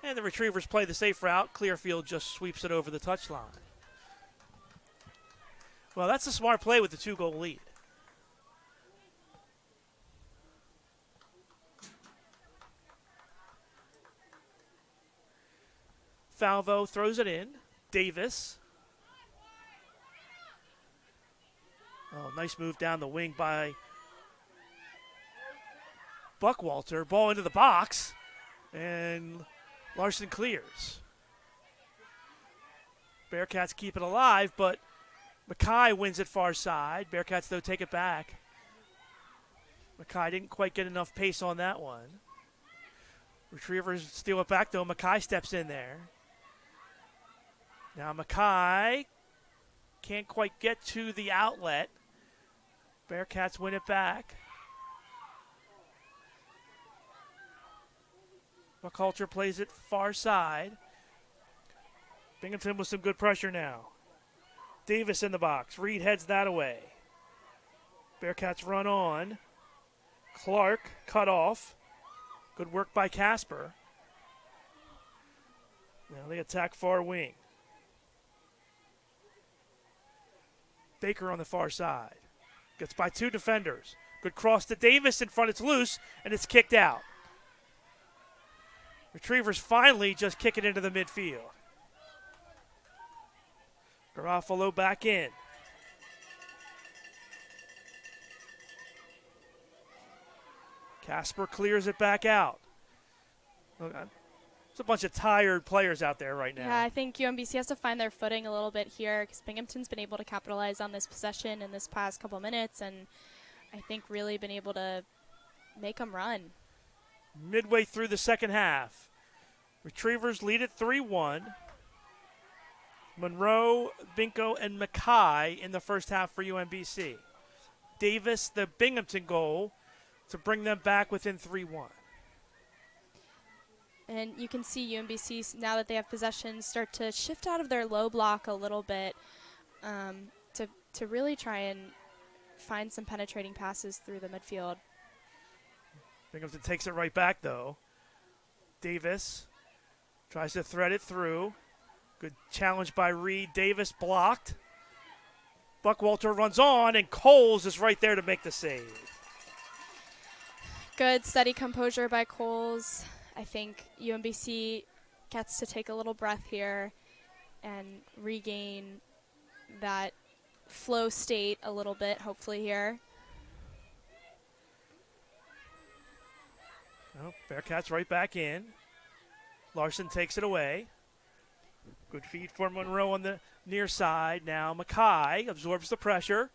And the Retrievers play the safe route. Clearfield just sweeps it over the touchline. Well, that's a smart play with the 2-goal lead. Falvo throws it in. Davis. Oh, nice move down the wing by Buckwalter. Ball into the box, and Larson clears. Bearcats keep it alive, but Mackay wins it far side. Bearcats, though, take it back. Mackay didn't quite get enough pace on that one. Retrievers steal it back, though. Mackay steps in there. Now Mackay can't quite get to the outlet. Bearcats win it back. Buckhalter plays it far side. Binghamton with some good pressure now. Davis in the box. Reed heads that away. Bearcats run on. Clark cut off. Good work by Casper. Now they attack far wing. Baker on the far side. Gets by two defenders. Good cross to Davis in front. It's loose, and it's kicked out. Retrievers finally just kick it into the midfield. Garofalo back in. Casper clears it back out. There's a bunch of tired players out there right now. Yeah, I think UMBC has to find their footing a little bit here because Binghamton's been able to capitalize on this possession in this past couple minutes, and I think really been able to make them run. Midway through the second half, Retrievers lead at 3-1. Monroe, Binko, and Mackay in the first half for UMBC. Davis, the Binghamton goal, to bring them back within 3-1. And you can see UMBC, now that they have possession, start to shift out of their low block a little bit to really try and find some penetrating passes through the midfield. Binghamton takes it right back, though. Davis tries to thread it through. Good challenge by Reed. Davis blocked. Buckwalter runs on, and Coles is right there to make the save. Good, steady composure by Coles. I think UMBC gets to take a little breath here and regain that flow state a little bit, hopefully here. Well, Bearcats right back in. Larson takes it away. Good feed for Monroe on the near side. Now Mackay absorbs the pressure.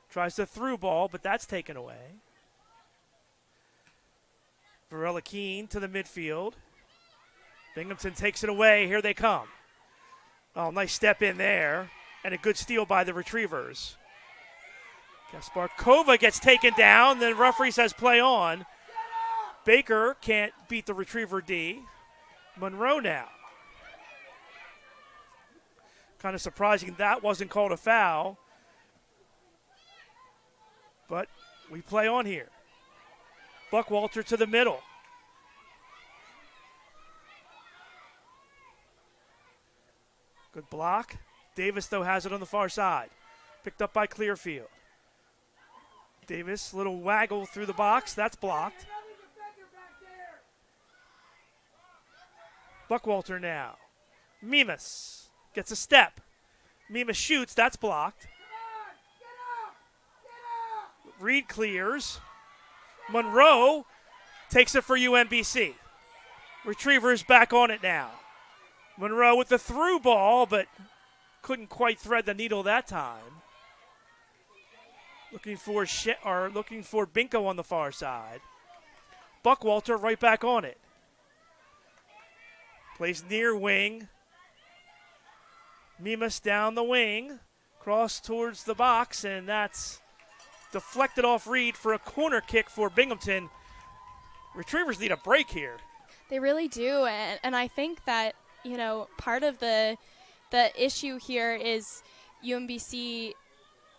Tries the through ball, but that's taken away. Varela Keene to the midfield. Binghamton takes it away. Here they come. Oh, nice step in there. And a good steal by the Retrievers. Gasparkova gets taken down. Then referee says play on. Baker can't beat the Retriever D. Monroe now. Kind of surprising that wasn't called a foul. But we play on here. Buckwalter to the middle. Good block. Davis, though, has it on the far side. Picked up by Clearfield. Davis, little waggle through the box. That's blocked. Buckwalter now. Mimas gets a step. Mimas shoots. That's blocked. Reed clears. Monroe takes it for UMBC. Retrievers back on it now. Monroe with the through ball, but couldn't quite thread the needle that time. Looking for Binko on the far side. Buckwalter right back on it. Plays near wing. Mimas down the wing. Cross towards the box, and that's deflected off Reed for a corner kick for Binghamton. Retrievers need a break here. They really do, and I think that, you know, part of the issue here is UMBC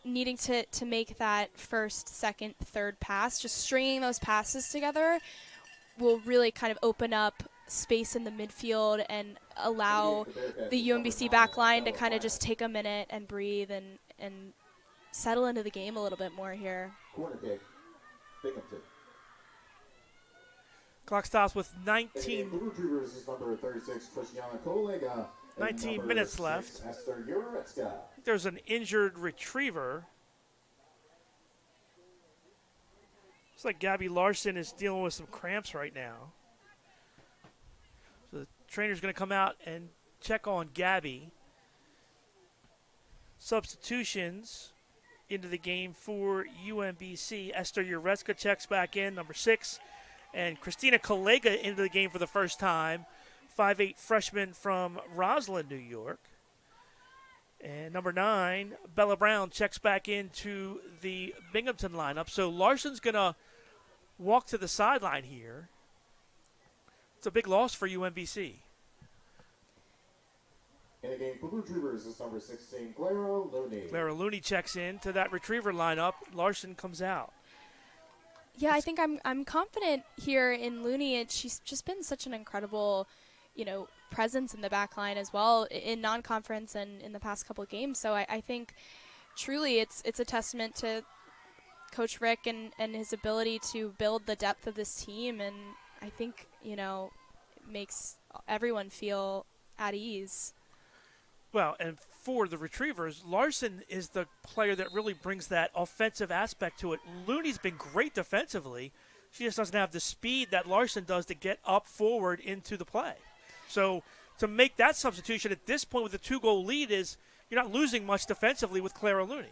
needing to make that first, second, third pass. Just stringing those passes together will really kind of open up space in the midfield and allow the UMBC back line to kind of just take a minute and breathe and settle into the game a little bit more here. Corner kick, Binghamton. Clock stops with 19 minutes left. There's an injured Retriever. Looks like Gabby Larson is dealing with some cramps right now. So the trainer's going to come out and check on Gabby. Substitutions into the game for UMBC. Esther Ureska checks back in, number 6. And Christina Kalega into the game for the first time, 5'8" freshman from Roslyn, New York. And number 9, Bella Brown checks back into the Binghamton lineup. So Larson's going to walk to the sideline here. It's a big loss for UMBC. In the game for the Retrievers is number 16, Clara Looney. Clara Looney checks in to that Retriever lineup. Larson comes out. Yeah, I think I'm confident here in Looney. She's just been such an incredible, presence in the back line as well in non-conference and in the past couple of games. So I think truly it's a testament to Coach Rick and his ability to build the depth of this team. And I think, it makes everyone feel at ease. Well, and for the Retrievers, Larson is the player that really brings that offensive aspect to it. Looney's been great defensively. She just doesn't have the speed that Larson does to get up forward into the play. So to make that substitution at this point with a 2-goal lead is you're not losing much defensively with Clara Looney.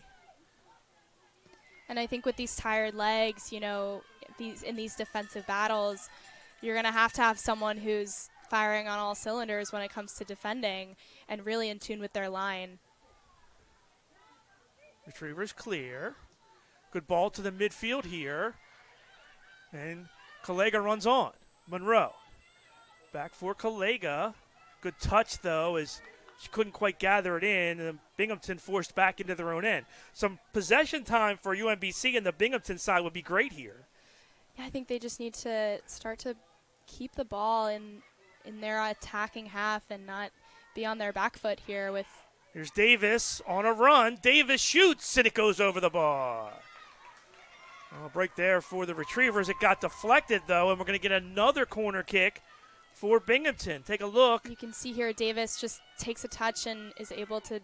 And I think with these tired legs, in these defensive battles, you're going to have someone who's firing on all cylinders when it comes to defending and really in tune with their line. Retrievers clear. Good ball to the midfield here. And Kalega runs on. Monroe. Back for Kalega. Good touch, though, as she couldn't quite gather it in. And Binghamton forced back into their own end. Some possession time for UMBC and the Binghamton side would be great here. Yeah, I think they just need to start to keep the ball in their attacking half and not be on their back foot here with. Here's Davis on a run. Davis shoots, and it goes over the bar. A break there for the Retrievers. It got deflected, though, and we're going to get another corner kick for Binghamton. Take a look. You can see here Davis just takes a touch and is able to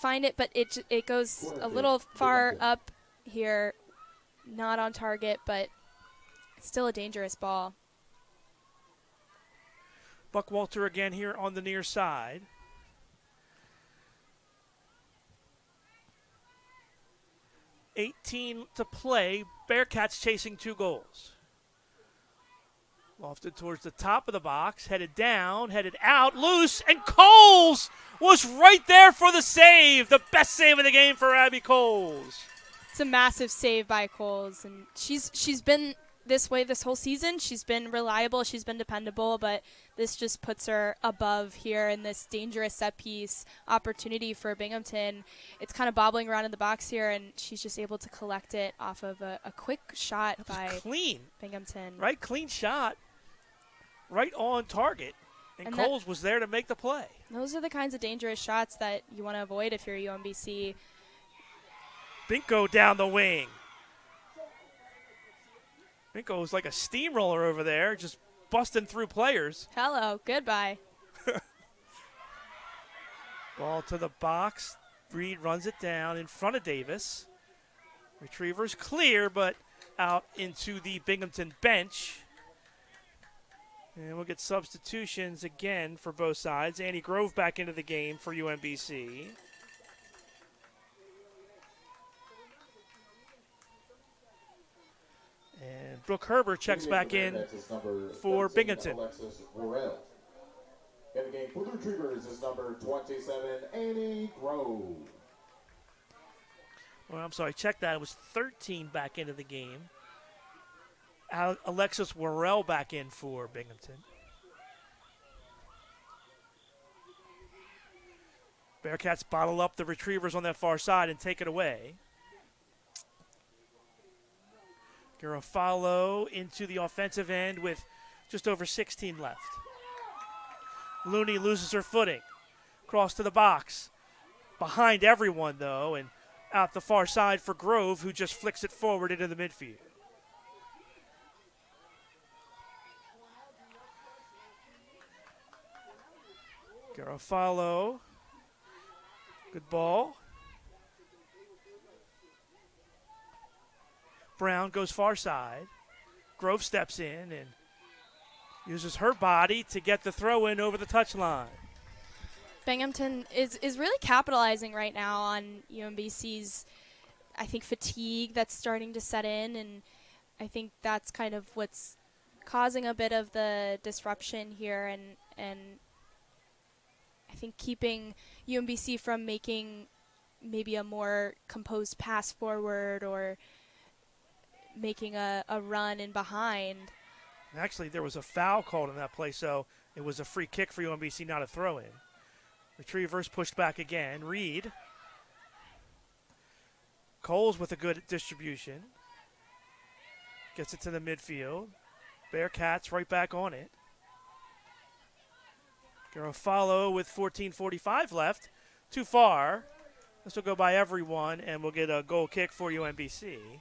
find it, but it goes a little far up here. Not on target, but it's still a dangerous ball. Buckwalter again here on the near side. .18 to play. Bearcats chasing 2 goals. Lofted towards the top of the box. Headed down, headed out, loose, and Coles was right there for the save. The best save of the game for Abby Coles. It's a massive save by Coles, and she's been this way this whole season. She's been reliable, she's been dependable, but this just puts her above here in this dangerous set piece opportunity for Binghamton. It's kind of bobbling around in the box here, and she's just able to collect it off of a quick shot by clean Binghamton. Right, clean shot, right on target, and Coles was there to make the play. Those are the kinds of dangerous shots that you want to avoid if you're UMBC. Binko down the wing. Binko was like a steamroller over there, just busting through players. Hello, goodbye. Ball to the box. Reed runs it down in front of Davis. Retrievers clear, but out into the Binghamton bench. And we'll get substitutions again for both sides. Annie Grove back into the game for UMBC. And Brooke Herber checks back in for Binghamton. Alexis Worrell. In the game for the Retrievers is number 27, Annie Grove. Well, I'm sorry, check that. It was 13 back into the game. Alexis Worrell back in for Binghamton. Bearcats bottle up the Retrievers on that far side and take it away. Garofalo into the offensive end with just over 16 left. Looney loses her footing. Cross to the box. Behind everyone, though, and out the far side for Grove, who just flicks it forward into the midfield. Garofalo. Good ball. Brown goes far side. Grove steps in and uses her body to get the throw in over the touchline. Binghamton is really capitalizing right now on UMBC's I think fatigue that's starting to set in, and I think that's kind of what's causing a bit of the disruption here, and I think keeping UMBC from making maybe a more composed pass forward or making a run in behind. Actually, there was a foul called in that play, so it was a free kick for UMBC, not a throw-in. Retrievers pushed back again. Reed. Coles with a good distribution. Gets it to the midfield. Bearcats right back on it. Garofalo with 14:45 left. Too far. This will go by everyone, and we'll get a goal kick for UMBC.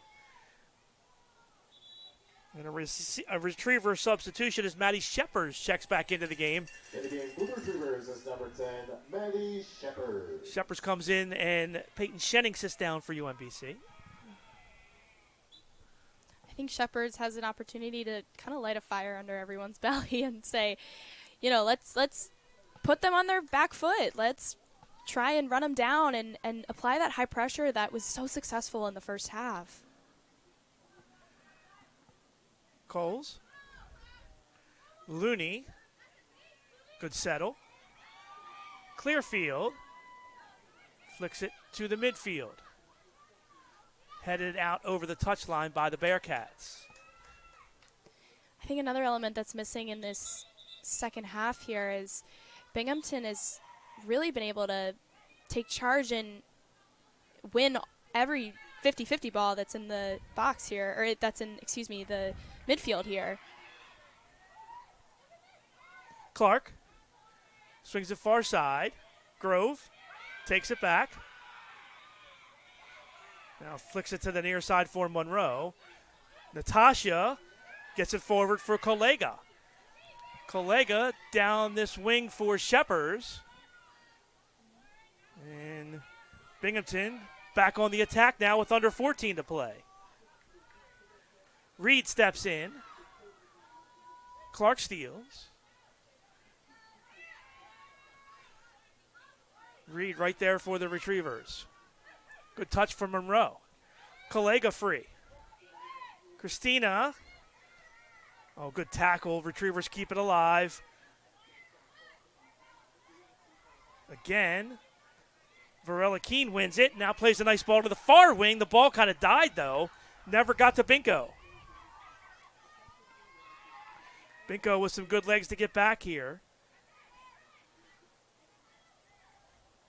And a retriever substitution as Maddie Shepard checks back into the game. In the game, Blue Retrievers is number 10, Maddie Shepard. Shepard comes in, and Peyton Shenning sits down for UMBC. I think Shepard's has an opportunity to kind of light a fire under everyone's belly and say, you know, let's put them on their back foot. Let's try and run them down and apply that high pressure that was so successful in the first half. Coles. Looney. Good settle. Clearfield. Flicks it to the midfield. Headed out over the touchline by the Bearcats. I think another element that's missing in this second half here is Binghamton has really been able to take charge and win every 50-50 ball that's in the box here, or that's in, the midfield here. Clark swings it far side. Grove takes it back. Now flicks it to the near side for Monroe. Natasha gets it forward for Collega. Collega down this wing for Shepers. And Binghamton back on the attack now with under 14 to play. Reed steps in. Clark steals. Reed right there for the Retrievers. Good touch from Monroe. Collega free. Christina. Oh, good tackle. Retrievers keep it alive. Again. Varela Keene wins it. Now plays a nice ball to the far wing. The ball kind of died, though. Never got to Binko. Binko with some good legs to get back here.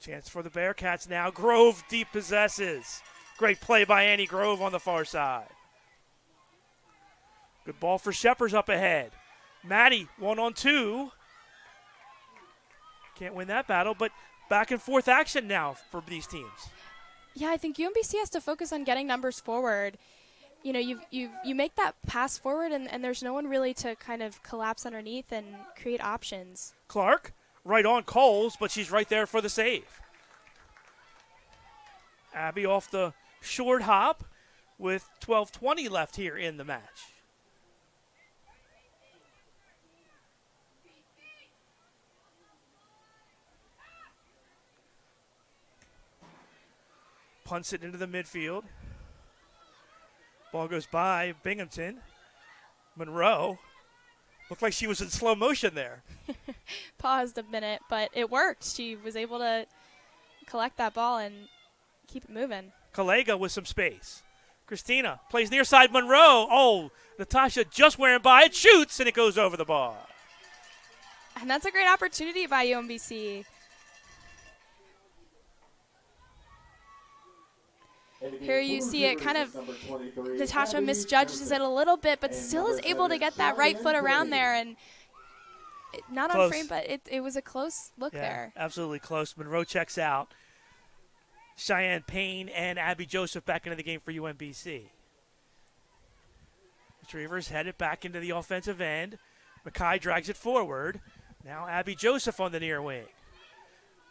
Chance for the Bearcats now. Grove deep possesses. Great play by Annie Grove on the far side. Good ball for Shepers up ahead. Maddie, 1-on-2. Can't win that battle, but back and forth action now for these teams. Yeah, I think UMBC has to focus on getting numbers forward. You know, you make that pass forward, and there's no one really to kind of collapse underneath and create options. Clark, right on Coles, but she's right there for the save. Abby off the short hop with 12:20 left here in the match. Punts it into the midfield. Ball goes by Binghamton. Monroe. Looked like she was in slow motion there. Paused a minute, but it worked. She was able to collect that ball and keep it moving. Collega with some space. Christina plays near side Monroe. Oh, Natasha just wearing by it. Shoots, and it goes over the bar. And that's a great opportunity by UMBC. Here you see it kind of, Natasha misjudges it a little bit, but still is able to get that right foot around there. And not Close. On frame, but it was a close look there. Absolutely close. Monroe checks out. Cheyenne Payne and Abby Joseph back into the game for UMBC. Retrievers headed back into the offensive end. Mackay drags it forward. Now Abby Joseph on the near wing.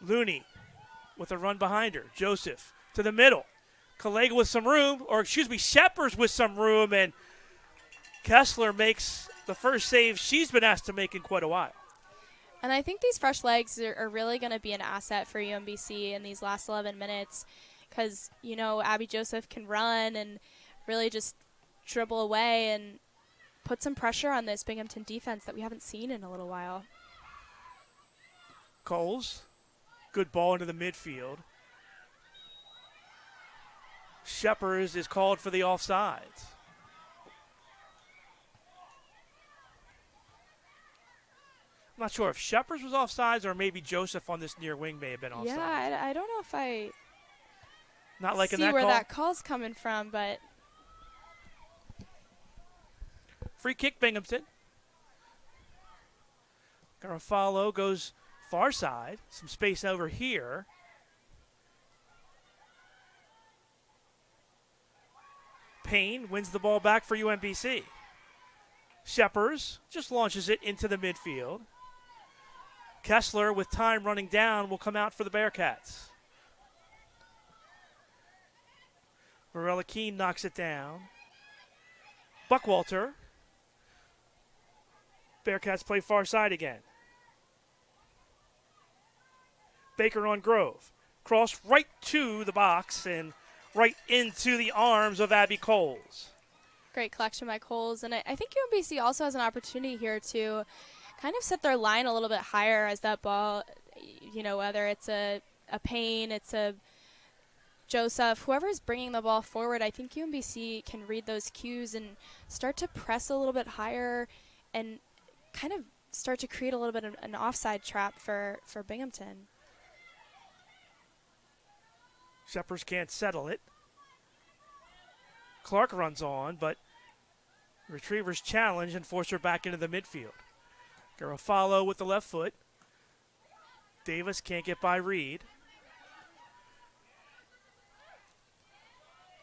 Looney with a run behind her. Joseph to the middle. Collega with some room, Shepers with some room, and Kessler makes the first save she's been asked to make in quite a while. And I think these fresh legs are really going to be an asset for UMBC in these last 11 minutes. because, you know, Abby Joseph can run and really just dribble away and put some pressure on this Binghamton defense that we haven't seen in a little while. Coles, good ball into the midfield. Shepard is called for the offsides. I'm not sure if Shepard was offsides or maybe Joseph on this near wing may have been offsides. Yeah, I don't know if I not like see in that where call. that call's coming from, but Free kick, Binghamton. Garofalo goes far side. Some space over here. Payne wins the ball back for UMBC. Shepard just launches it into the midfield. Kessler, with time running down, will come out for the Bearcats. Varela Keene knocks it down. Buckwalter. Bearcats play far side again. Baker on Grove. Cross right to the box and right into the arms of Abby Coles. great collection by Coles. And I think UMBC also has an opportunity here to kind of set their line a little bit higher as that ball, you know, whether it's a Payne, it's a Joseph, whoever's bringing the ball forward, I think UMBC can read those cues and start to press a little bit higher and kind of start to create a little bit of an offside trap for Binghamton. Shepard can't settle it. Clark runs on, but Retrievers challenge and force her back into the midfield. Garofalo with the left foot. Davis can't get by Reed.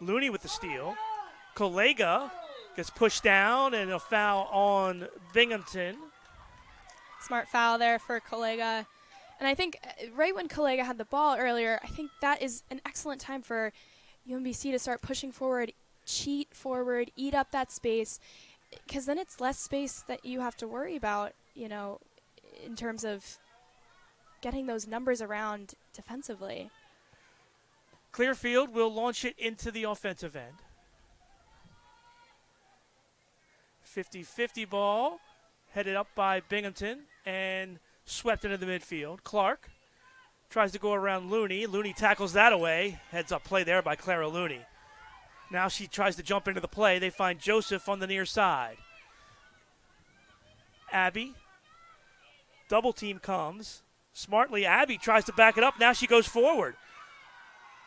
Looney with the steal. Collega gets pushed down and a foul on Binghamton. Smart foul there for Collega. And I think right when Collega had the ball earlier, I think that is an excellent time for UMBC to start pushing forward, cheat forward, eat up that space, because then it's less space that you have to worry about, you know, in terms of getting those numbers around defensively. Clearfield will launch it into the offensive end. 50-50 ball headed up by Binghamton and swept into the midfield. Clark tries to go around Looney. Looney tackles that away. Heads up play there by Clara Looney. Now she tries to jump into the play. They find Joseph on the near side. Abby. Double team comes. Smartly, Abby tries to back it up. Now she goes forward.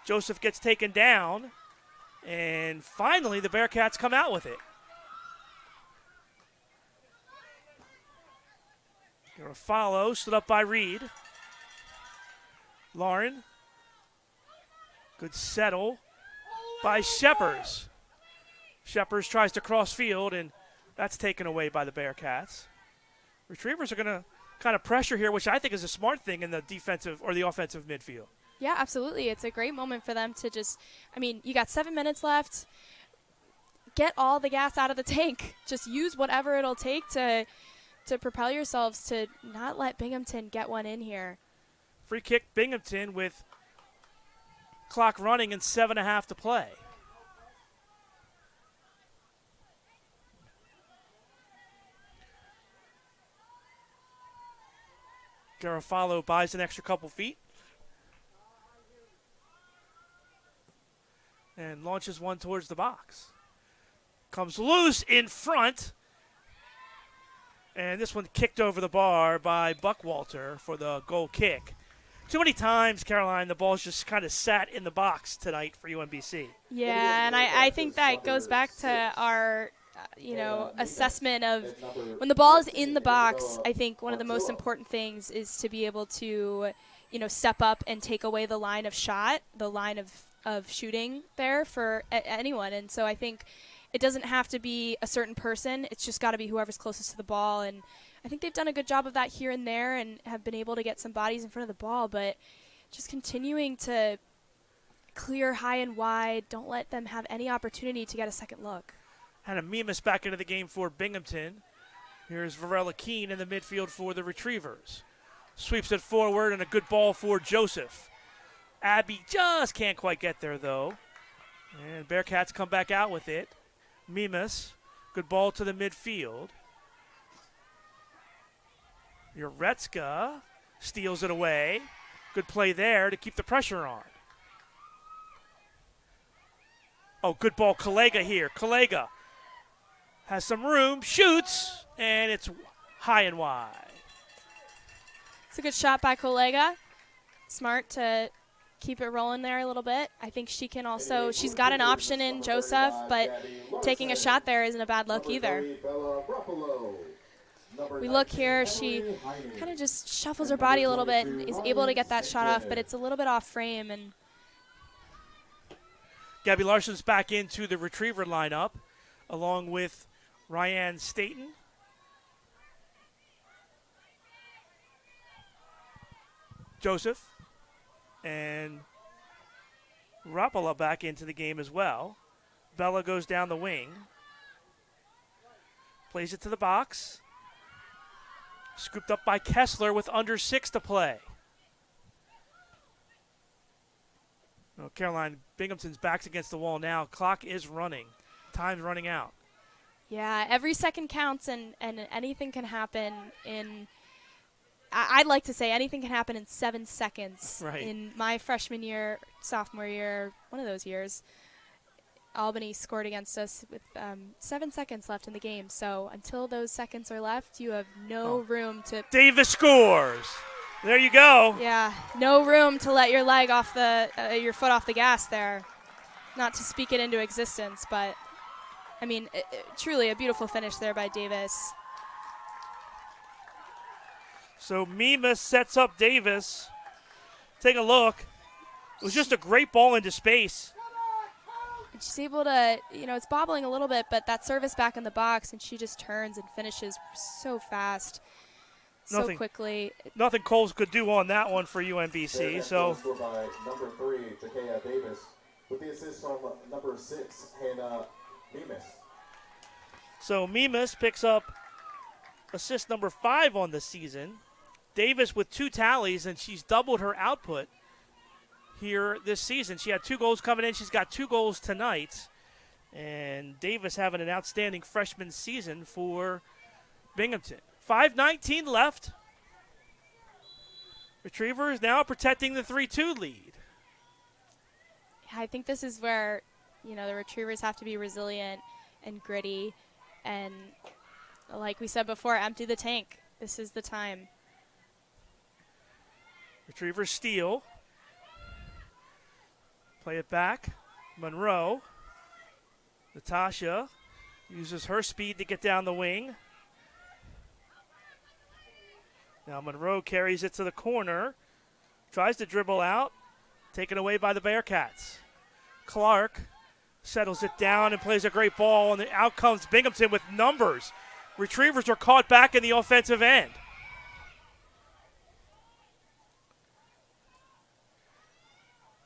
Joseph gets taken down. And finally, the Bearcats come out with it. Garofalo stood up by Reed. Lauren. Good settle by Shepard. Shepard tries to cross field, and that's taken away by the Bearcats. Retrievers are going to kind of pressure here, which I think is a smart thing in the defensive or the offensive midfield. Yeah, absolutely. It's a great moment for them to just, I mean, you got 7 minutes left. Get all the gas out of the tank. Just use whatever it'll take to propel yourselves to not let Binghamton get one in here. Free kick, Binghamton, with clock running and 7.5 to play. Garofalo buys an extra couple feet and launches one towards the box. Comes loose in front. And this one kicked over the bar by Buckwalter for the goal kick. Too many times, Caroline, the ball's just kind of sat in the box tonight for UMBC. Yeah, and I think that goes back to our, assessment of when the ball is in the box. I think one of the most important things is to be able to, step up and take away the line of shot, the line of shooting there for anyone. And so I think it doesn't have to be a certain person. It's just got to be whoever's closest to the ball. And I think they've done a good job of that here and there and have been able to get some bodies in front of the ball. But just continuing to clear high and wide. Don't let them have any opportunity to get a second look. And Mimas back into the game for Binghamton. Here's Varela Keene in the midfield for the Retrievers. Sweeps it forward and a good ball for Joseph. Abby just can't quite get there, though. And Bearcats come back out with it. Mimas, good ball to the midfield. Uretska steals it away. Good play there to keep the pressure on. Oh, good ball, Kalega here. Kalega has some room, shoots, and it's high and wide. It's a good shot by Kalega. Smart to keep it rolling there a little bit. I think she can also, she's got an option in Joseph, but taking a shot there isn't a bad look either. We look here, she kind of just shuffles her body a little bit and is able to get that shot off, but it's a little bit off frame. And Gabby Larson's back into the retriever lineup, along with Ryan Staten. Joseph and Rapala back into the game as well. Bella goes down the wing. Plays it to the box. Scooped up by Kessler with under 6 to play. Oh, Caroline, Binghamton's back's against the wall now. Clock is running. Time's running out. Yeah, every second counts, and anything can happen in, I'd like to say anything can happen in 7 seconds. Right. In my freshman year, sophomore year, one of those years, Albany scored against us with 7 seconds left in the game. So until those seconds are left, you have no room to. Davis scores. There you go. Yeah, no room to let your leg off the, your foot off the gas there. Not to speak it into existence, but I mean, truly a beautiful finish there by Davis. So Mimas sets up Davis. Take a look. It was just a great ball into space. And she's able to, it's bobbling a little bit, but that service back in the box, and she just turns and finishes so fast, so quickly. Nothing Coles could do on that one for UMBC. So by number 3, Jakaya Davis, with the assist from number 6, Hannah Mimas. So Mimas picks up assist number 5 on the season. Davis with 2 tallies, and she's doubled her output here this season. She had 2 goals coming in. She's got 2 goals tonight. And Davis having an outstanding freshman season for Binghamton. 5:19 left. Retrievers now protecting the 3-2 lead. I think this is where, the Retrievers have to be resilient and gritty. And like we said before, empty the tank. This is the time. Retrievers steal. Play it back. Monroe. Natasha uses her speed to get down the wing. Now Monroe carries it to the corner. Tries to dribble out. Taken away by the Bearcats. Clark settles it down and plays a great ball, and out comes Binghamton with numbers. Retrievers are caught back in the offensive end.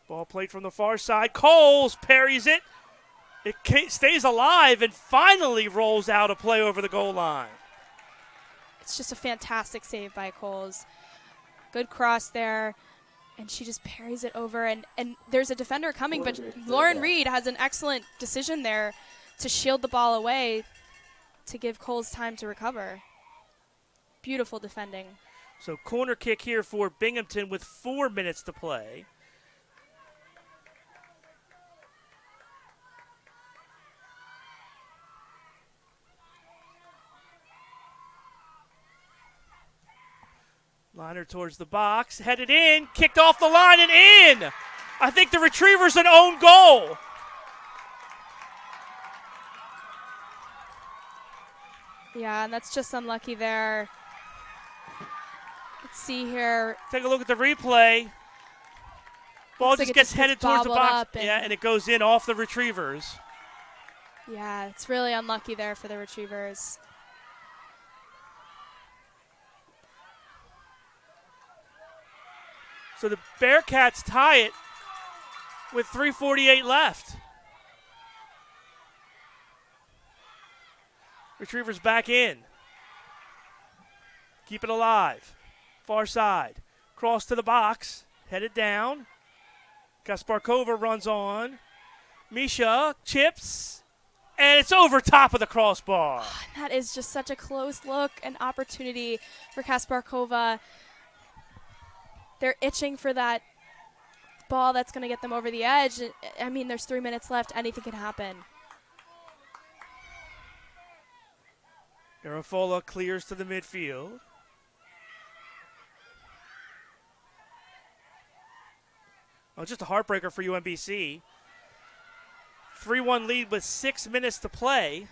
Ball played from the far side. Coles parries it. It stays alive and finally rolls out a play over the goal line. It's just a fantastic save by Coles. Good cross there, and she just parries it over. And there's a defender coming, but Lauren Reed has an excellent decision there to shield the ball away to give Coles time to recover. Beautiful defending. So corner kick here for Binghamton with 4 minutes to play. Liner towards the box, headed in, kicked off the line and in. I think the Retrievers an own goal. Yeah, and that's just unlucky there. Let's see here. Take a look at the replay. Ball just gets headed towards the box. And it goes in off the Retrievers. Yeah, it's really unlucky there for the Retrievers. So the Bearcats tie it with 3:48 left. Retrievers back in. Keep it alive. Far side. Cross to the box. Headed down. Kasparkova runs on. Misha chips, and it's over top of the crossbar. That is just such a close look and opportunity for Kasparkova. They're itching for that ball that's going to get them over the edge. I mean, there's 3 minutes left. Anything can happen. Garafola clears to the midfield. Oh, just a heartbreaker for UMBC. 3-1 lead with 6 minutes to play.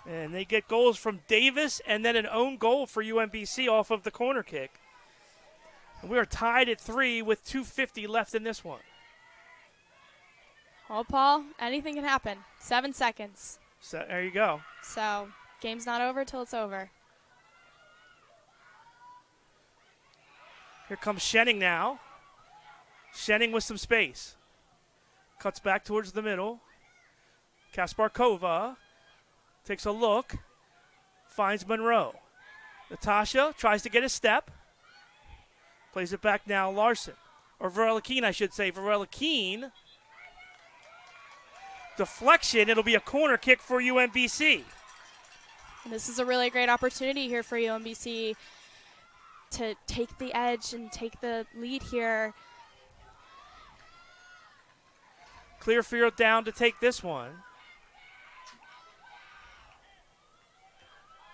And they get goals from Davis and then an own goal for UMBC off of the corner kick. And we are tied at 3 with 2:50 left in this one. Well, Paul, anything can happen. 7 seconds. So there you go. So, game's not over till it's over. Here comes Schenning now. Schenning with some space. Cuts back towards the middle. Kasparkova takes a look. Finds Monroe. Natasha tries to get a step. Plays it back now, Larson. Or Varela Keene, I should say. Varela Keene. Deflection. It'll be a corner kick for UMBC. And this is a really great opportunity here for UMBC to take the edge and take the lead here. Clearfield down to take this one.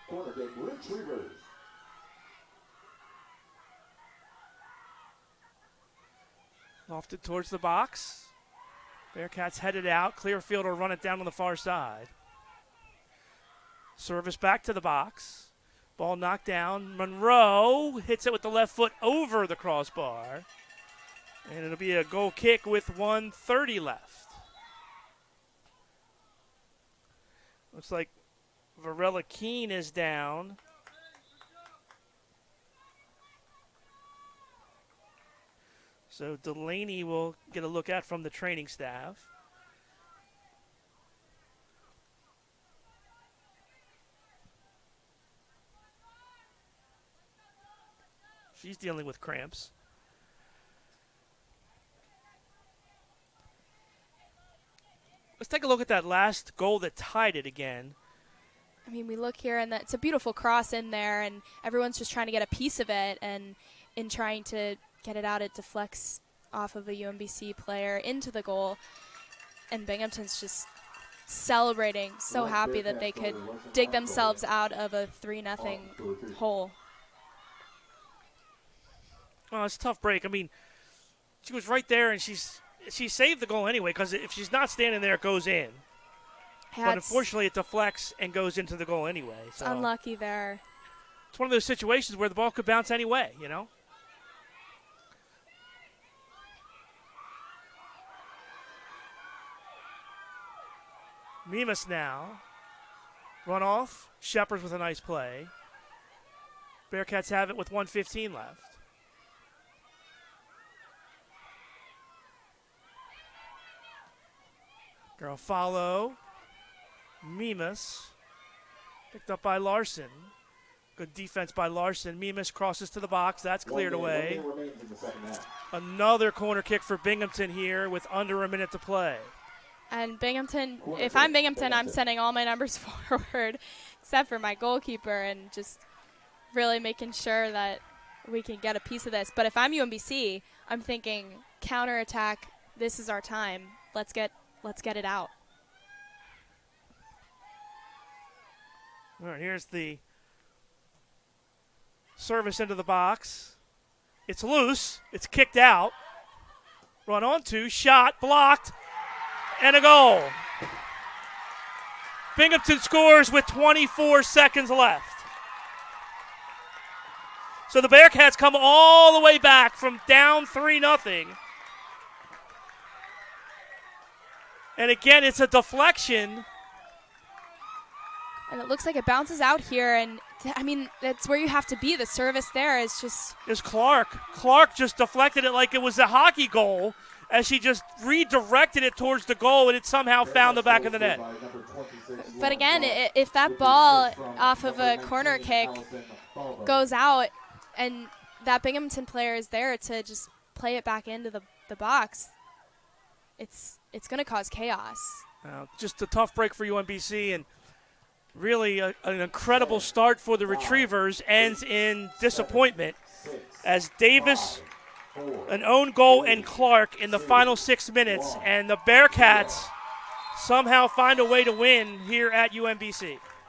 Corner kick, Retrievers. Lofted towards the box. Bearcats headed out. Clearfield will run it down on the far side. Service back to the box. Ball knocked down. Monroe hits it with the left foot over the crossbar. And it'll be a goal kick with 1:30 left. Looks like Varela Keene is down. So Delaney will get a look at from the training staff. She's dealing with cramps. Let's take a look at that last goal that tied it again. I mean, we look here, and it's a beautiful cross in there, and everyone's just trying to get a piece of it, and in trying to get it out, it deflects off of a UMBC player into the goal, and Binghamton's just celebrating, so happy that they could dig themselves out of a 3-0 hole. Oh, it's a tough break. I mean, she was right there, and she saved the goal anyway, because if she's not standing there, it goes in. Yeah, but unfortunately, it deflects and goes into the goal anyway. It's unlucky there. It's one of those situations where the ball could bounce any way, you know? Mimas now. Run off. Shepard with a nice play. Bearcats have it with 1:15 left. Garofalo. Mimas. Picked up by Larson. Good defense by Larson. Mimas crosses to the box. That's cleared away. Another corner kick for Binghamton here with under a minute to play. And Binghamton, if I'm Binghamton, I'm sending all my numbers forward except for my goalkeeper and just really making sure that we can get a piece of this. But if I'm UMBC, I'm thinking counterattack. This is our time. Let's get it out. All right, here's the service into the box. It's loose. It's kicked out. Run onto, shot, blocked, and a goal. Binghamton scores with 24 seconds left. So the Bearcats come all the way back from down 3-0. And again, it's a deflection. And it looks like it bounces out here, and I mean, that's where you have to be. The service there is just... Is Clark. Clark just deflected it like it was a hockey goal as she just redirected it towards the goal, and it somehow found the back of the net. But again, if that ball off of a corner kick goes out and that Binghamton player is there to just play it back into the the box, it's going to cause chaos. Just a tough break for UMBC, and really an incredible start for the Retrievers ends in disappointment as Davis, an own goal, and Clark in the final 6 minutes, and the Bearcats somehow find a way to win here at UMBC.